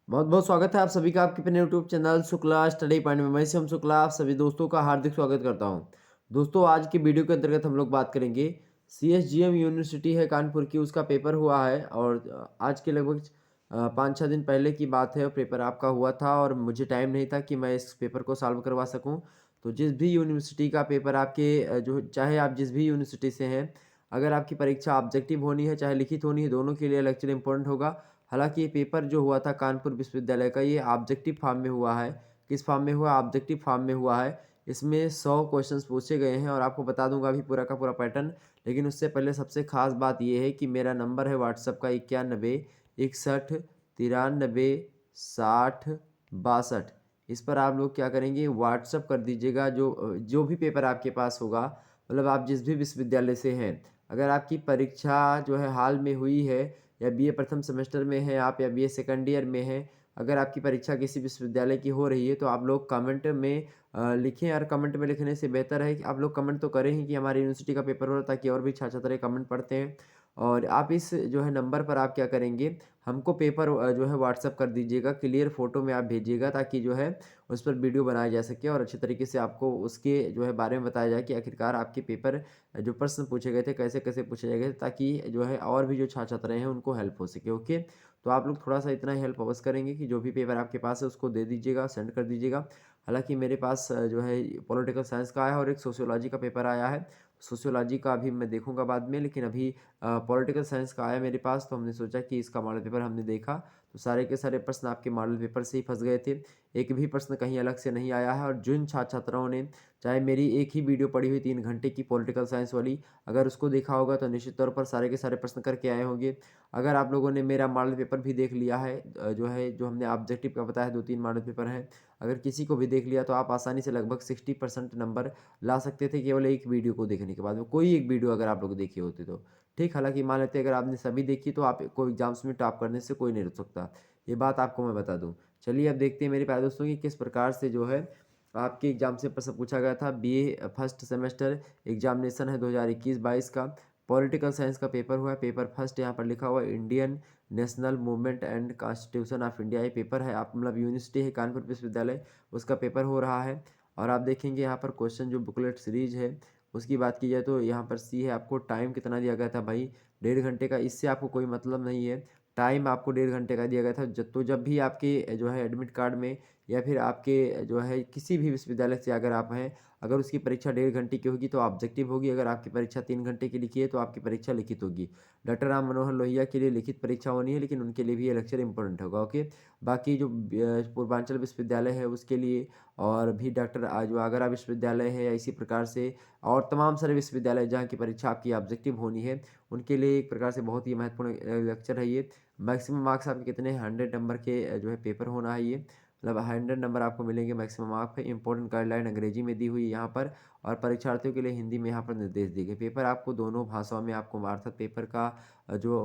बहुत बहुत स्वागत है आप सभी का आपके अपने YouTube channel Shukla study point में। मैं शिवम शुक्ला आप सभी दोस्तों का हार्दिक स्वागत करता हूं। दोस्तों आज की वीडियो के अंतर्गत हम लोग बात करेंगे सीएसजीएम यूनिवर्सिटी है कानपुर की, उसका पेपर हुआ है और आज के लगभग 5-6 दिन पहले की बात है। पेपर आपका हुआ था और मुझे टाइम नहीं था कि मैं इस पेपर को सॉल्व करवा सकूँ। तो जिस भी यूनिवर्सिटी का पेपर आपके जो चाहे आप जिस भी यूनिवर्सिटी से हैं, अगर आपकी परीक्षा ऑब्जेक्टिव होनी है चाहे लिखित होनी है, दोनों के लिए लेक्चर इंपॉर्टेंट होगा। हालाँकि ये पेपर जो हुआ था कानपुर विश्वविद्यालय का, ये ऑब्जेक्टिव फॉर्म में हुआ है। किस फॉर्म में हुआ? ऑब्जेक्टिव फॉर्म में हुआ है। इसमें 100 क्वेश्चंस पूछे गए हैं और आपको बता दूँगा अभी पूरा का पूरा पैटर्न। लेकिन उससे पहले सबसे ख़ास बात ये है कि मेरा नंबर है व्हाट्सएप का 91 61 93 60 62। इस पर आप लोग क्या करेंगे, व्हाट्सएप कर दीजिएगा जो भी पेपर आपके पास होगा, मतलब आप जिस भी विश्वविद्यालय से हैं। अगर आपकी परीक्षा जो है हाल में हुई है या बीए प्रथम सेमेस्टर में हैं आप या बीए सेकंड ईयर में हैं, अगर आपकी परीक्षा किसी विश्वविद्यालय की हो रही है तो आप लोग कमेंट में लिखें। और कमेंट में लिखने से बेहतर है कि आप लोग कमेंट तो करें ही कि हमारी यूनिवर्सिटी का पेपर हो रहा है, ताकि और भी छात्र कमेंट पढ़ते हैं। और आप इस जो है नंबर पर आप क्या करेंगे, हमको पेपर जो है व्हाट्सअप कर दीजिएगा, क्लियर फ़ोटो में आप भेजिएगा, ताकि जो है उस पर वीडियो बनाया जा सके और अच्छे तरीके से आपको उसके जो है बारे में बताया जाए कि आखिरकार आपके पेपर जो प्रश्न पूछे गए थे कैसे-कैसे पूछे गए थे, ताकि जो है और भी जो छात्र हैं उनको हेल्प हो सके। ओके? तो आप लोग थोड़ा-सा इतना ही हेल्प अवश्य करेंगे कि जो भी पेपर आपके पास है उसको दे दीजिएगा, सेंड कर दीजिएगा। हालाँकि मेरे पास जो है पॉलिटिकल साइंस का आया है और एक सोशियोलॉजी का पेपर आया है। सोशियोलॉजी का अभी मैं देखूँगा बाद में, लेकिन अभी पॉलिटिकल साइंस का आया मेरे पास, तो हमने सोचा कि इसका मॉडल पेपर हमने देखा, तो सारे के सारे प्रश्न आपके मॉडल पेपर से ही फँस गए थे। एक भी प्रश्न कहीं अलग से नहीं आया है और जिन छात्राओं ने चाहे मेरी एक ही वीडियो पड़ी हुई 3 घंटे की पॉलिटिकल साइंस वाली, अगर उसको देखा होगा तो निश्चित तौर पर सारे के सारे प्रश्न करके आए होंगे। अगर आप लोगों ने मेरा मॉडल पेपर भी देख लिया है, जो हमने ऑब्जेक्टिव का बताया 2-3 मॉडल पेपर हैं, अगर किसी को भी देख लिया तो आप आसानी से लगभग 60% नंबर ला सकते थे केवल एक वीडियो को देखने के बाद में, कोई एक वीडियो अगर आप लोग देखे होते तो। ठीक, हालाँकि मान लेते हैं अगर आपने सभी देखी तो आपको एग्ज़ाम्स में टॉप करने से कोई नहीं रोक सकता। ये बात आपको मैं बता दूँ। चलिए अब देखते हैं मेरे प्यारे दोस्तों कि किस प्रकार से जो है आपके एग्ज़ाम से प्रश्न पूछा गया था। बीए फर्स्ट सेमेस्टर एग्ज़ामिनेशन है 2021-22 का। पॉलिटिकल साइंस का पेपर हुआ है। पेपर फर्स्ट यहाँ पर लिखा हुआ है Indian national movement and constitution of India. ये पेपर है, आप मतलब यूनिवर्सिटी है कानपुर विश्वविद्यालय, उसका पेपर हो रहा है। और आप देखेंगे यहाँ पर क्वेश्चन जो बुकलेट सीरीज़ है उसकी बात की जाए तो यहाँ पर सी है। आपको टाइम कितना दिया गया था भाई? 1.5 घंटे का। इससे आपको कोई मतलब नहीं है। टाइम आपको 1.5 घंटे का दिया गया था। तो जब भी आपके जो है एडमिट कार्ड में या फिर आपके जो है किसी भी विश्वविद्यालय से अगर आप हैं, अगर उसकी परीक्षा 1.5 घंटे की होगी तो ऑब्जेक्टिव होगी। अगर आपकी परीक्षा 3 घंटे की लिखी है तो आपकी परीक्षा लिखित होगी। डॉक्टर राम मनोहर लोहिया के लिए लिखित परीक्षा होनी है, लेकिन उनके लिए भी ये लेक्चर इंपॉर्टेंट होगा। ओके? बाकी जो पूर्वांचल विश्वविद्यालय है उसके लिए, और भी डॉक्टर जो आगरा विश्वविद्यालय है, या इसी प्रकार से और तमाम सारे विश्वविद्यालय जहाँ की परीक्षा आपकी ऑब्जेक्टिव होनी है, उनके लिए एक प्रकार से बहुत ही महत्वपूर्ण लेक्चर है ये। मैक्सिमम मार्क्स आपके कितने हैं? 100 नंबर के जो है पेपर होना है ये। मतलब 100 नंबर आपको मिलेंगे मैक्सिमम मार्क पे। इंपॉर्टेंट गाइडलाइन अंग्रेजी में दी हुई है यहाँ पर, और परीक्षार्थियों के लिए हिंदी में यहाँ पर निर्देश दिए गए। पेपर आपको दोनों भाषाओं में आपको अर्थात पेपर का जो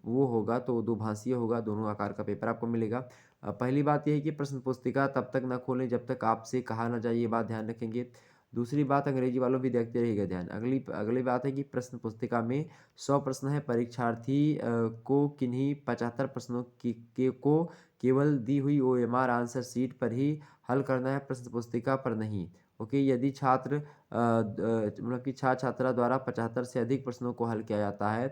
वो होगा तो दोभाषीय होगा, दोनों आकार का पेपर आपको मिलेगा। पहली बात ये है कि प्रश्न पुस्तिका तब तक ना खोलें जब तक आपसे कहा ना जाए, ये बात ध्यान रखेंगे। दूसरी बात, अंग्रेजी वालों भी देखते रहिएगा ध्यान। अगली अगली बात है कि प्रश्न पुस्तिका में 100 प्रश्न है। परीक्षार्थी को किन्हीं 75 प्रश्नों को केवल दी हुई ओएमआर आंसर शीट पर ही हल करना है, प्रश्न पुस्तिका पर नहीं। ओके? यदि मतलब कि छात्रा द्वारा 75 से अधिक प्रश्नों को हल किया जाता है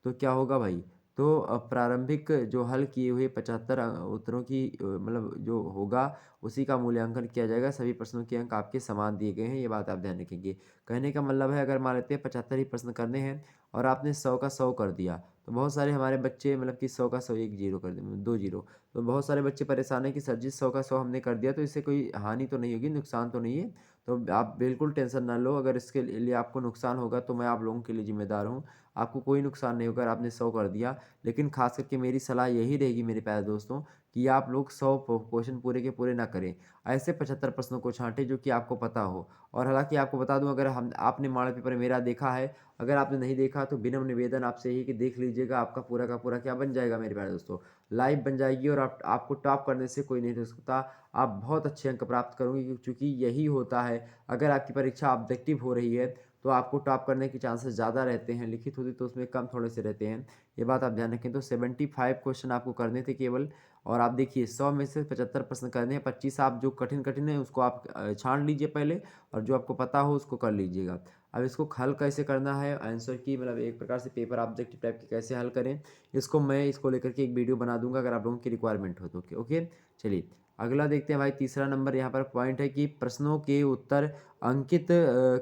तो क्या होगा भाई? तो प्रारंभिक जो हल किए हुए 75 उत्तरों की मतलब जो होगा उसी का मूल्यांकन किया जाएगा। सभी प्रश्नों के अंक आपके समान दिए गए हैं, ये बात आप ध्यान रखेंगे। कहने का मतलब है, अगर मान लेते हैं 75 ही प्रश्न करने हैं और आपने 100 का 100 कर दिया, तो बहुत सारे हमारे बच्चे मतलब कि 100 का 100 1 ज़ीरो कर दें, 2 ज़ीरो। तो बहुत सारे बच्चे परेशान हैं कि सर जी 100 का 100 हमने कर दिया तो इससे कोई हानि तो नहीं होगी, नुकसान तो नहीं है? तो आप बिल्कुल टेंशन ना लो, अगर इसके लिए आपको नुकसान होगा तो मैं आप लोगों के लिए ज़िम्मेदार हूँ। आपको कोई नुकसान नहीं होगा अगर आपने 100 कर दिया। लेकिन ख़ास करके मेरी सलाह यही रहेगी मेरे प्यारे दोस्तों, कि आप लोग 100 क्वेश्चन पूरे के पूरे ना करें। ऐसे 75 प्रश्नों को छाँटें जो कि आपको पता हो। और हालाँकि आपको बता दूँ, अगर हम आपने मॉडल पेपर मेरा देखा है, अगर आपने नहीं देखा तो विनम्र निवेदन आपसे यही कि देख लीजिएगा, आपका पूरा का पूरा क्या बन जाएगा मेरे प्यारे दोस्तों, लाइव बन जाएगी और आपको टॉप करने से कोई नहीं रोक सकता। आप बहुत अच्छे अंक प्राप्त करोगे, चूँकि यही होता है। अगर आपकी परीक्षा ऑब्जेक्टिव हो रही है तो आपको टॉप करने के चांसेस ज़्यादा रहते हैं, लिखित होती तो उसमें कम थोड़े से रहते हैं। ये बात आप ध्यान रखें। तो 75 क्वेश्चन आपको करने थे केवल, और आप देखिए 100 में से 75 प्रश्न करने हैं, 25 आप जो कठिन है उसको आप छांट लीजिए पहले, और जो आपको पता हो उसको कर लीजिएगा। अब इसको हल कैसे करना है, आंसर की मतलब एक प्रकार से पेपर ऑब्जेक्टिव टाइप की कैसे हल करें, इसको लेकर के एक वीडियो बना दूंगा अगर आप लोगों की रिक्वायरमेंट हो तो। ओके ओके, चलिए अगला देखते हैं भाई। तीसरा नंबर यहाँ पर पॉइंट है कि प्रश्नों के उत्तर अंकित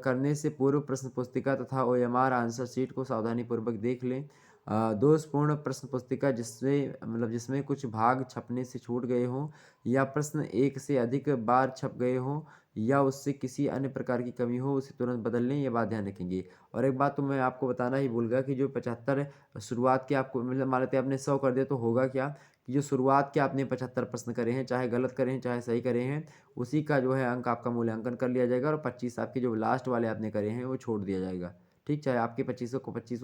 करने से पूर्व प्रश्न पुस्तिका तथा ओएमआर आंसर शीट को सावधानीपूर्वक देख लें। दोषपूर्ण प्रश्न पुस्तिका जिसमें कुछ भाग छपने से छूट गए हों, या प्रश्न एक से अधिक बार छप गए हों, या उससे किसी अन्य प्रकार की कमी हो, उसे तुरंत बदल लें, ये बात ध्यान रखेंगे। और एक बात तो मैं आपको बताना ही भूल गया कि जो 75 शुरुआत के आपको मतलब मान लेते हैं आपने 100 कर दिया तो होगा क्या कि जो शुरुआत के आपने 75 प्रश्न करे हैं, चाहे गलत करे हैं चाहे सही करे हैं, उसी का जो है अंक आपका मूल्यांकन कर लिया जाएगा, और 25 आपके जो लास्ट वाले आपने करे हैं वो छोड़ दिया जाएगा। ठीक, चाहे आपके 25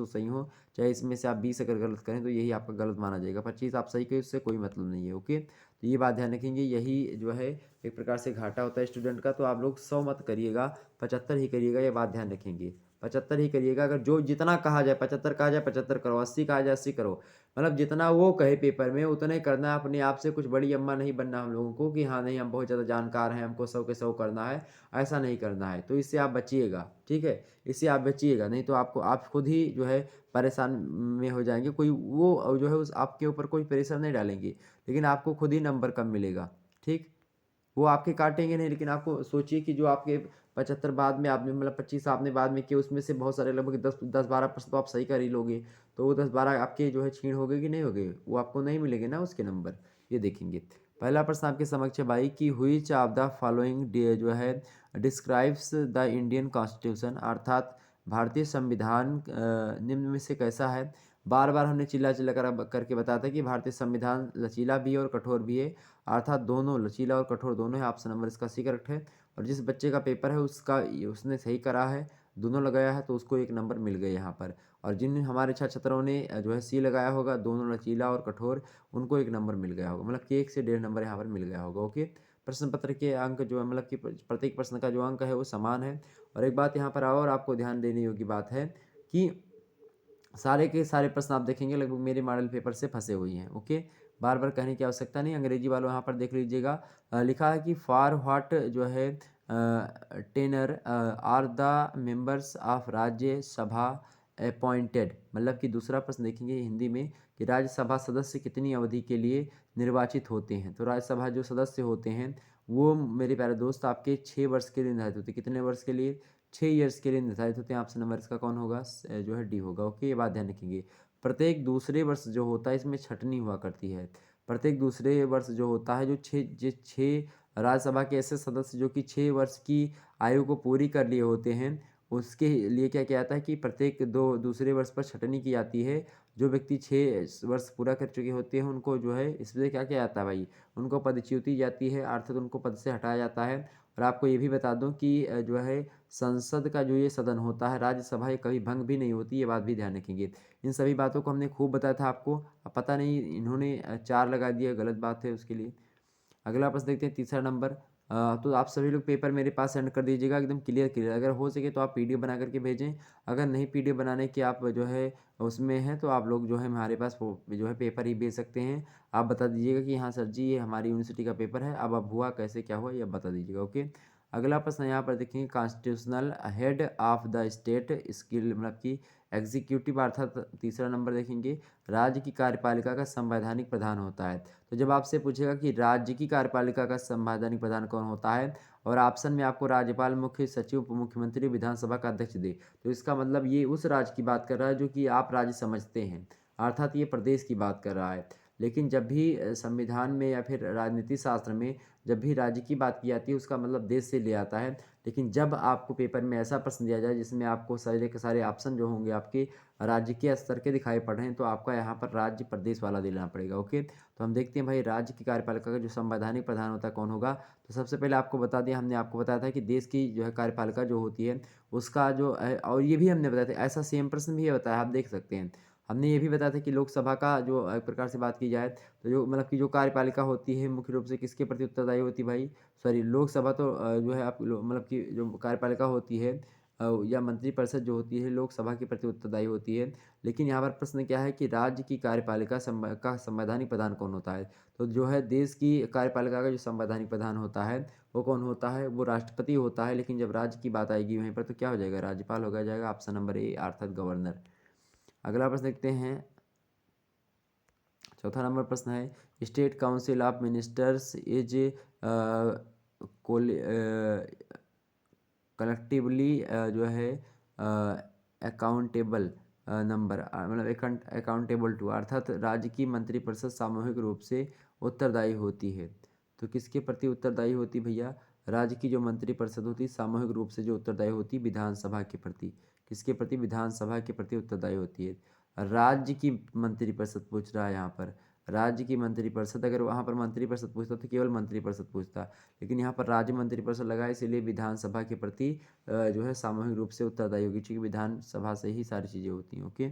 सही हो, चाहे इसमें से आप 20 अगर गलत करें तो यही आपका गलत माना जाएगा। 25 आप सही करें उससे कोई मतलब नहीं है। ओके, तो ये बात ध्यान रखेंगे, यही जो है एक प्रकार से घाटा होता है स्टूडेंट का। तो आप लोग 100 मत करिएगा, 75 ही करिएगा, ये बात ध्यान रखेंगे। 75 ही करिएगा, अगर जो जितना कहा जाए 75 कहा जाए 75 करो, 80 कहा जाए 80 करो, मतलब जितना वो कहे पेपर में उतना ही करना है। अपने आप से कुछ बड़ी अम्मा नहीं बनना हम लोगों को कि हाँ नहीं हम बहुत ज़्यादा जानकार हैं, हमको 100 के 100 करना है, ऐसा नहीं करना है। तो इससे आप बचिएगा, ठीक है, इससे आप बचिएगा, नहीं तो आप खुद ही जो है परेशान में हो जाएंगे। कोई वो जो है उस आपके ऊपर कोई प्रेशर नहीं डालेंगे, लेकिन आपको खुद ही नंबर कम मिलेगा। ठीक, वो आपके काटेंगे नहीं, लेकिन आपको सोचिए कि जो आपके 75 बाद में आपने मतलब 25 आपने बाद में किए, उसमें से बहुत सारे लगभग 10-12 प्रश्न तो आप सही कर ही लोगे, तो वो 10-12 आपके जो है छीण हो गए कि नहीं हो गए, वो आपको नहीं मिलेंगे ना उसके नंबर। ये देखेंगे। पहला प्रश्न आपके समक्ष है भाई कि व्हिच ऑफ द फॉलोइंग जो है डिस्क्राइब्स द इंडियन कॉन्स्टिट्यूशन, अर्थात भारतीय संविधान निम्न में से कैसा है। बार बार हमने चिल्ला चिल्ला करके बताया था कि भारतीय संविधान लचीला भी है और कठोर भी है, अर्थात दोनों लचीला और कठोर दोनों है। ऑप्शन नंबर इसका सी करेक्ट है। और जिस बच्चे का पेपर है उसने सही करा है, दोनों लगाया है, तो उसको एक नंबर मिल गए यहाँ पर। और जिन हमारे छात्रों ने जो है सी लगाया होगा, दोनों लचीला और कठोर, उनको एक नंबर मिल गया होगा, मतलब कि 1 से 1.5 नंबर यहाँ पर मिल गया होगा। ओके, प्रश्न पत्र के अंक जो है मतलब कि प्रत्येक प्रश्न का जो अंक है वो समान है। और एक बात यहाँ पर और आपको ध्यान देने योग्य बात है कि सारे के सारे प्रश्न आप देखेंगे लगभग मेरे मॉडल पेपर से फंसे हुए हैं। ओके, बार बार कहने की आवश्यकता नहीं। अंग्रेजी वालों यहाँ पर देख लीजिएगा, लिखा है कि फॉर व्हाट जो है tenure are the members of Rajya Sabha appointed, मतलब कि दूसरा प्रश्न देखेंगे हिंदी में कि राज्यसभा सदस्य कितनी अवधि के लिए निर्वाचित होते हैं। तो राज्यसभा जो सदस्य होते हैं वो मेरे प्यारे दोस्त आपके 6 वर्ष के लिए निर्धारित होते हैं। कितने वर्ष के लिए, 6 ईयर्स के लिए निर्धारित होते हैं। ऑप्शन नंबर इसका कौन होगा, जो है डी होगा। ओके, ये बात ध्यान रखेंगे। प्रत्येक दूसरे वर्ष जो होता है इसमें छटनी हुआ करती है। प्रत्येक दूसरे वर्ष जो होता है, जो छः राज्यसभा के ऐसे सदस्य जो कि 6 वर्ष की आयु को पूरी कर लिए होते हैं, उसके लिए क्या किया जाता है कि प्रत्येक दूसरे वर्ष पर छटनी की जाती है। जो व्यक्ति 6 वर्ष पूरा कर चुके होते हैं उनको जो है इसमें क्या किया जाता है भाई, उनको पदच्युति जाती है, अर्थात उनको पद से हटाया जाता है। और आपको ये भी बता दूं कि जो है संसद का जो ये सदन होता है राज्यसभा, ये कभी भंग भी नहीं होती, ये बात भी ध्यान रखेंगे। इन सभी बातों को हमने खूब बताया था आपको, अब पता नहीं इन्होंने 4 लगा दिया, गलत बात है उसके लिए। अगला प्रश्न देखते हैं, तीसरा नंबर। तो आप सभी लोग पेपर मेरे पास सेंड कर दीजिएगा एकदम क्लियर क्लियर, अगर हो सके तो आप पीडीएफ बना करके भेजें। अगर नहीं पीडीएफ बनाने की आप जो है उसमें हैं तो आप लोग जो है हमारे पास वो जो है पेपर ही भेज सकते हैं। आप बता दीजिएगा कि हाँ सर जी ये हमारी यूनिवर्सिटी का पेपर है, अब हुआ कैसे क्या हुआ ये आप बता दीजिएगा। ओके, अगला प्रश्न यहाँ पर देखेंगे, constitutional head of the state skill, मतलब कि एग्जीक्यूटिव, अर्थात तीसरा नंबर देखेंगे, राज्य की कार्यपालिका का संवैधानिक प्रधान होता है। तो जब आपसे पूछेगा कि राज्य की कार्यपालिका का संवैधानिक प्रधान कौन होता है, और ऑप्शन में आपको राज्यपाल, मुख्य सचिव, उप मुख्यमंत्री, विधानसभा का अध्यक्ष दे, तो इसका मतलब ये उस राज्य की बात कर रहा है जो कि आप राज्य समझते हैं, अर्थात ये प्रदेश की बात कर रहा है। लेकिन जब भी संविधान में या फिर राजनीति शास्त्र में जब भी राज्य की बात की जाती है उसका मतलब देश से ले आता है। लेकिन जब आपको पेपर में ऐसा प्रश्न दिया जाए जिसमें आपको सारे के सारे ऑप्शन जो होंगे आपके राज्य के स्तर के दिखाई पड़ रहे हैं, तो आपका यहाँ पर राज्य प्रदेश वाला देना पड़ेगा। ओके, तो हम देखते हैं भाई राज्य की कार्यपालिका का जो संवैधानिक प्रधान होता है कौन होगा। तो सबसे पहले आपको बता दिया, हमने आपको बताया था कि देश की जो है कार्यपालिका जो होती है उसका जो है, और ये भी हमने बताया था, ऐसा सेम प्रश्न भी बताया, आप देख सकते हैं। हमने ये भी बताया था कि लोकसभा का जो एक प्रकार से बात की जाए तो जो मतलब कि जो कार्यपालिका होती है मुख्य रूप से किसके प्रति उत्तरदायी होती है भाई, सॉरी लोकसभा तो जो है आप मतलब कि जो कार्यपालिका होती है या मंत्रिपरिषद जो होती है लोकसभा के प्रति उत्तरदायी होती है। लेकिन यहाँ पर प्रश्न क्या है कि राज्य की कार्यपालिका का संवैधानिक प्रधान कौन होता है? तो जो है देश की कार्यपालिका का जो संवैधानिक प्रधान होता है वो कौन होता है? वो राष्ट्रपति होता है। लेकिन जब राज्य की बात आएगी वहीं पर तो क्या हो जाएगा? राज्यपाल हो जाएगा। ऑप्शन नंबर ए अर्थात गवर्नर। अगला प्रश्न देखते हैं। चौथा नंबर प्रश्न है state council of ministers is collectively जो है अकाउंटेबल नंबर मतलब अकाउंटेबल टू अर्थात राज्य की मंत्रिपरिषद सामूहिक रूप से उत्तरदायी होती है। तो किसके प्रति उत्तरदायी होती भैया? राज्य की जो मंत्रिपरिषद होती है सामूहिक रूप से जो उत्तरदायी होती है विधानसभा के प्रति। किसके प्रति? विधानसभा के प्रति उत्तरदायी होती है। राज्य की मंत्रिपरिषद पूछ रहा है यहाँ पर। राज्य की मंत्रिपरिषद, अगर वहाँ पर मंत्रिपरिषद पूछता तो केवल मंत्रिपरिषद पूछता, लेकिन यहाँ पर राज्य मंत्रिपरिषद लगा है इसीलिए विधानसभा के प्रति जो है सामूहिक रूप से उत्तरदायी होगी, क्योंकि विधानसभा से ही सारी चीज़ें होती हैं। ओके,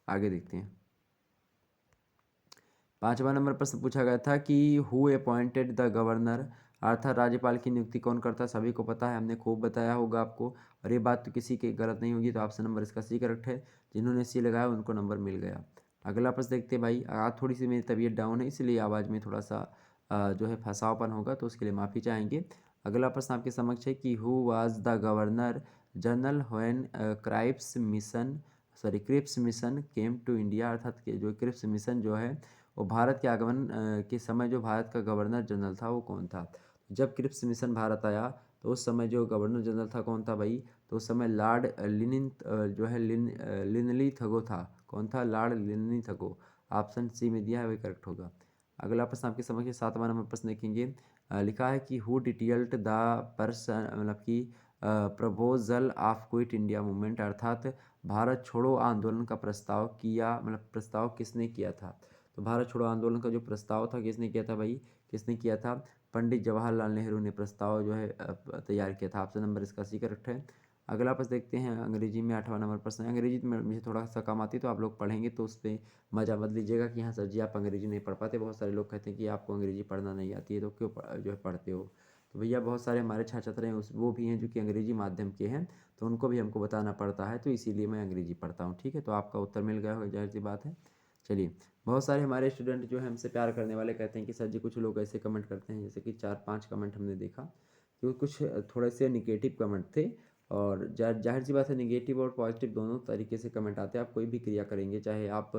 आगे देखते हैं। 5वां नंबर प्रश्न पूछा गया था कि हु अपॉइंटेड द गवर्नर अर्थात राज्यपाल की नियुक्ति कौन करता है? सभी को पता है, हमने खूब बताया होगा आपको, और ये बात तो किसी की गलत नहीं होगी। तो ऑप्शन नंबर इसका सी करेक्ट है। जिन्होंने सी लगाया उनको नंबर मिल गया। अगला प्रश्न देखते हैं भाई। आज थोड़ी सी मेरी तबीयत डाउन है इसलिए आवाज़ में थोड़ा सा जो है फंसावपन होगा, तो उसके लिए माफ़ी चाहेंगे। अगला प्रश्न आपके समक्ष है कि who was the governor general when Cripps mission came to India अर्थात जो क्रिप्स मिशन जो है वो भारत के आगमन के समय जो भारत का गवर्नर जनरल था वो कौन था? जब क्रिप्स मिशन भारत आया तो उस समय जो गवर्नर जनरल था कौन था भाई? तो उस समय लॉर्ड जो है लिनली थगो था। कौन था? लॉर्ड लिनली थगो। ऑप्शन सी में दिया है वही करेक्ट होगा। अगला प्रश्न आपके समझ के 7वां नंबर प्रश्न देखेंगे। लिखा है कि हु डिटेल्ड द पर्सन मतलब कि proposal of quit India movement अर्थात भारत छोड़ो आंदोलन का प्रस्ताव किया, मतलब प्रस्ताव किसने किया था? तो भारत छोड़ो आंदोलन का जो प्रस्ताव था किसने किया था भाई? किसने किया था? पंडित जवाहरलाल नेहरू ने प्रस्ताव जो है तैयार किया था। ऑप्शन नंबर इसका सी करेक्ट है। अगला प्रश्न देखते हैं अंग्रेजी में। 8वां नंबर प्रश्न है। अंग्रेजी में मुझे थोड़ा सा कम आती है तो आप लोग पढ़ेंगे तो उस पर मजा मत लीजिएगा कि हाँ सर जी आप अंग्रेजी नहीं पढ़ पाते। बहुत सारे लोग कहते हैं कि आपको अंग्रेजी पढ़ना नहीं आती है तो क्यों जो है पढ़ते हो। तो भैया बहुत सारे हमारे छात्र छात्र हैं वो भी हैं जो कि अंग्रेजी माध्यम के हैं, तो उनको भी हमको बताना पड़ता है, तो इसीलिए मैं अंग्रेजी पढ़ता हूँ। ठीक है, तो आपका उत्तर मिल गया होगा, जाहिर सी बात है। चलिए, बहुत सारे हमारे स्टूडेंट जो है हमसे प्यार करने वाले कहते हैं कि सर जी कुछ लोग ऐसे कमेंट करते हैं, जैसे कि 4-5 कमेंट हमने देखा कि कुछ थोड़े से निगेटिव कमेंट थे। और जाहिर सी बात है निगेटिव और पॉजिटिव दोनों तरीके से कमेंट आते हैं। आप कोई भी क्रिया करेंगे, चाहे आप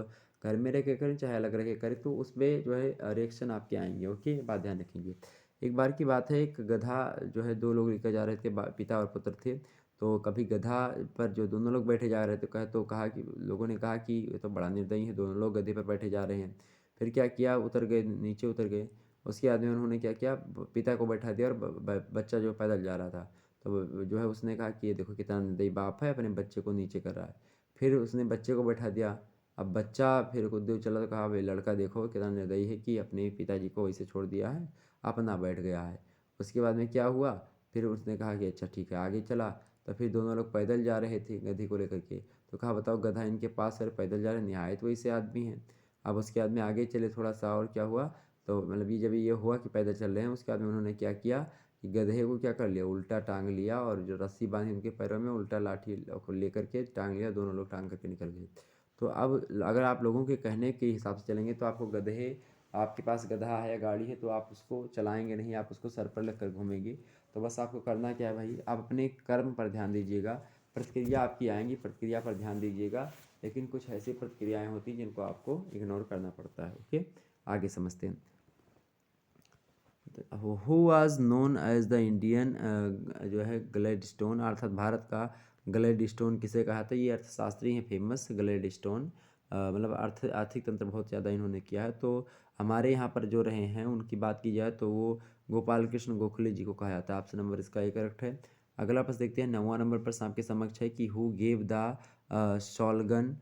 घर में रह के करें चाहे अलग रह के करें, तो उसमें जो है रिएक्शन आपके आएंगे। ओके, बात ध्यान रखेंगे। एक बार की बात है, एक गधा जो है 2 लोग लेकर जा रहे थे, पिता और पुत्र थे। तो कभी गधा पर जो दोनों लोग बैठे जा रहे थे कहा कि लोगों ने कहा कि ये तो बड़ा निर्दयी है, दोनों लोग गधे पर बैठे जा रहे हैं। फिर क्या किया, उतर गए, नीचे उतर गए। उसके बाद में उन्होंने क्या किया, पिता को बैठा दिया और बच्चा जो पैदल जा रहा था। तो जो है उसने कहा कि ये देखो कितना निर्दयी बाप है, अपने बच्चे को नीचे कर रहा है। फिर उसने बच्चे को बैठा दिया। अब बच्चा फिर कुछ दूर चला तो कहा भाई लड़का देखो कितना निर्दयी है कि अपने पिताजी को वैसे छोड़ दिया है, अपना बैठ गया है। उसके बाद में क्या हुआ, फिर उसने कहा कि अच्छा ठीक है, आगे चला। तो फिर दोनों लोग पैदल जा रहे थे गधी को लेकर के। तो कहा बताओ गधा इनके पास सर पैदल जा रहे, नहायत वैसे आदमी हैं। अब उसके बाद में आगे चले थोड़ा सा, और क्या हुआ, तो मतलब ये जब ये हुआ कि पैदल चल रहे हैं, उसके बाद में उन्होंने क्या किया कि गधे को क्या कर लिया, उल्टा टांग लिया, और जो रस्सी बांधी उनके पैरों में उल्टा लाठी को लेकर के टांग लिया, दोनों लोग टांग करके निकल गए। तो अब अगर आप लोगों के कहने के हिसाब से चलेंगे तो आपको गधे, आपके पास गधा है या गाड़ी है तो आप उसको चलाएंगे नहीं, आप उसको सर पर रख कर घूमेंगे। तो बस आपको करना क्या है भाई, आप अपने कर्म पर ध्यान दीजिएगा। प्रतिक्रिया आपकी आएंगी, प्रतिक्रिया पर ध्यान दीजिएगा, लेकिन कुछ ऐसी प्रतिक्रियाएं होती हैं जिनको आपको इग्नोर करना पड़ता है। ओके, आगे समझते हैं। Who was known as the Indian जो है ग्लैडस्टोन अर्थात भारत का ग्लैडस्टोन किसे कहा था? ये अर्थशास्त्री हैं फेमस ग्लैडस्टोन। मतलब आर्थिक तंत्र बहुत ज़्यादा इन्होंने किया है। तो हमारे यहाँ पर जो रहे हैं उनकी बात की जाए तो वो गोपाल कृष्ण गोखले जी को कहा जाता है। ऑप्शन नंबर इसका ये करेक्ट है। अगला प्रश्न देखते हैं। 9वां नंबर प्रश्न आपके समक्ष है कि हु गेव द सॉल्गन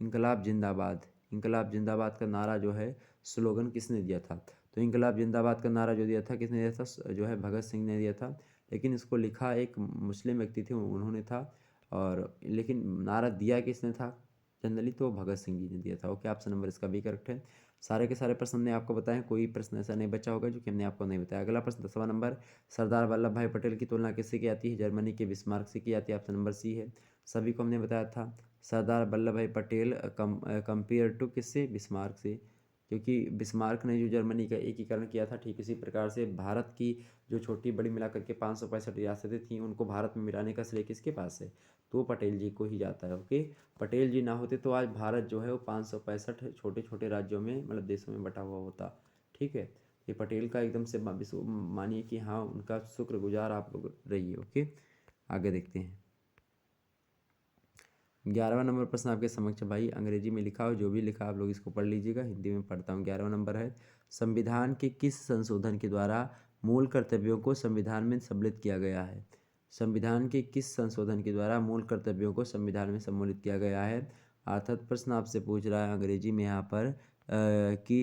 इनकलाब जिंदाबाद। इनकलाब जिंदाबाद का नारा जो है स्लोगन किसने दिया था? तो इनकलाब जिंदाबाद का नारा जो दिया था किसने दिया था? जो है भगत सिंह ने दिया था। लेकिन इसको लिखा एक मुस्लिम व्यक्ति थे, उन्होंने था। और लेकिन नारा दिया किसने था? जनरली तो भगत सिंह जी ने दिया था। ओके, ऑप्शन नंबर इसका बी करेक्ट है। सारे के सारे प्रश्न हमने आपको बताए, कोई प्रश्न ऐसा नहीं बचा होगा जो कि हमने आपको नहीं बताया। अगला प्रश्न 10वां नंबर, सरदार वल्लभ भाई पटेल की तुलना किससे की जाती है? जर्मनी के बिस्मार्क से की जाती है। ऑप्शन नंबर सी है। सभी को हमने बताया था सरदार वल्लभ भाई पटेल कंपेयर टू किससे? बिस्मार्क से, क्योंकि बिस्मार्क ने जो जर्मनी का एकीकरण किया था, ठीक इसी प्रकार से भारत की जो छोटी बड़ी मिलाकर के 565 रियासतें थीं, उनको भारत में मिलाने का श्रेय किसके पास है? तो पटेल जी को ही जाता है। ओके, पटेल जी ना होते तो आज भारत जो है वो 565 छोटे छोटे राज्यों में, मतलब देशों में बटा हुआ होता। ठीक है, ये पटेल का एकदम से मानिए कि हाँ, उनका शुक्रगुजार आप लोग रहिए। ओके, आगे देखते हैं। 11वां नंबर प्रश्न आपके समक्ष है भाई, अंग्रेजी में लिखा हो, जो भी लिखा आप लोग इसको पढ़ लीजिएगा, हिंदी में पढ़ता हूँ। 11वां नंबर है, संविधान के किस संशोधन के द्वारा मूल कर्तव्यों को संविधान में सम्मिलित किया गया है? संविधान के किस संशोधन के द्वारा मूल कर्तव्यों को संविधान में सम्मिलित किया गया है? अर्थात प्रश्न आपसे पूछ रहा है अंग्रेजी में यहाँ पर कि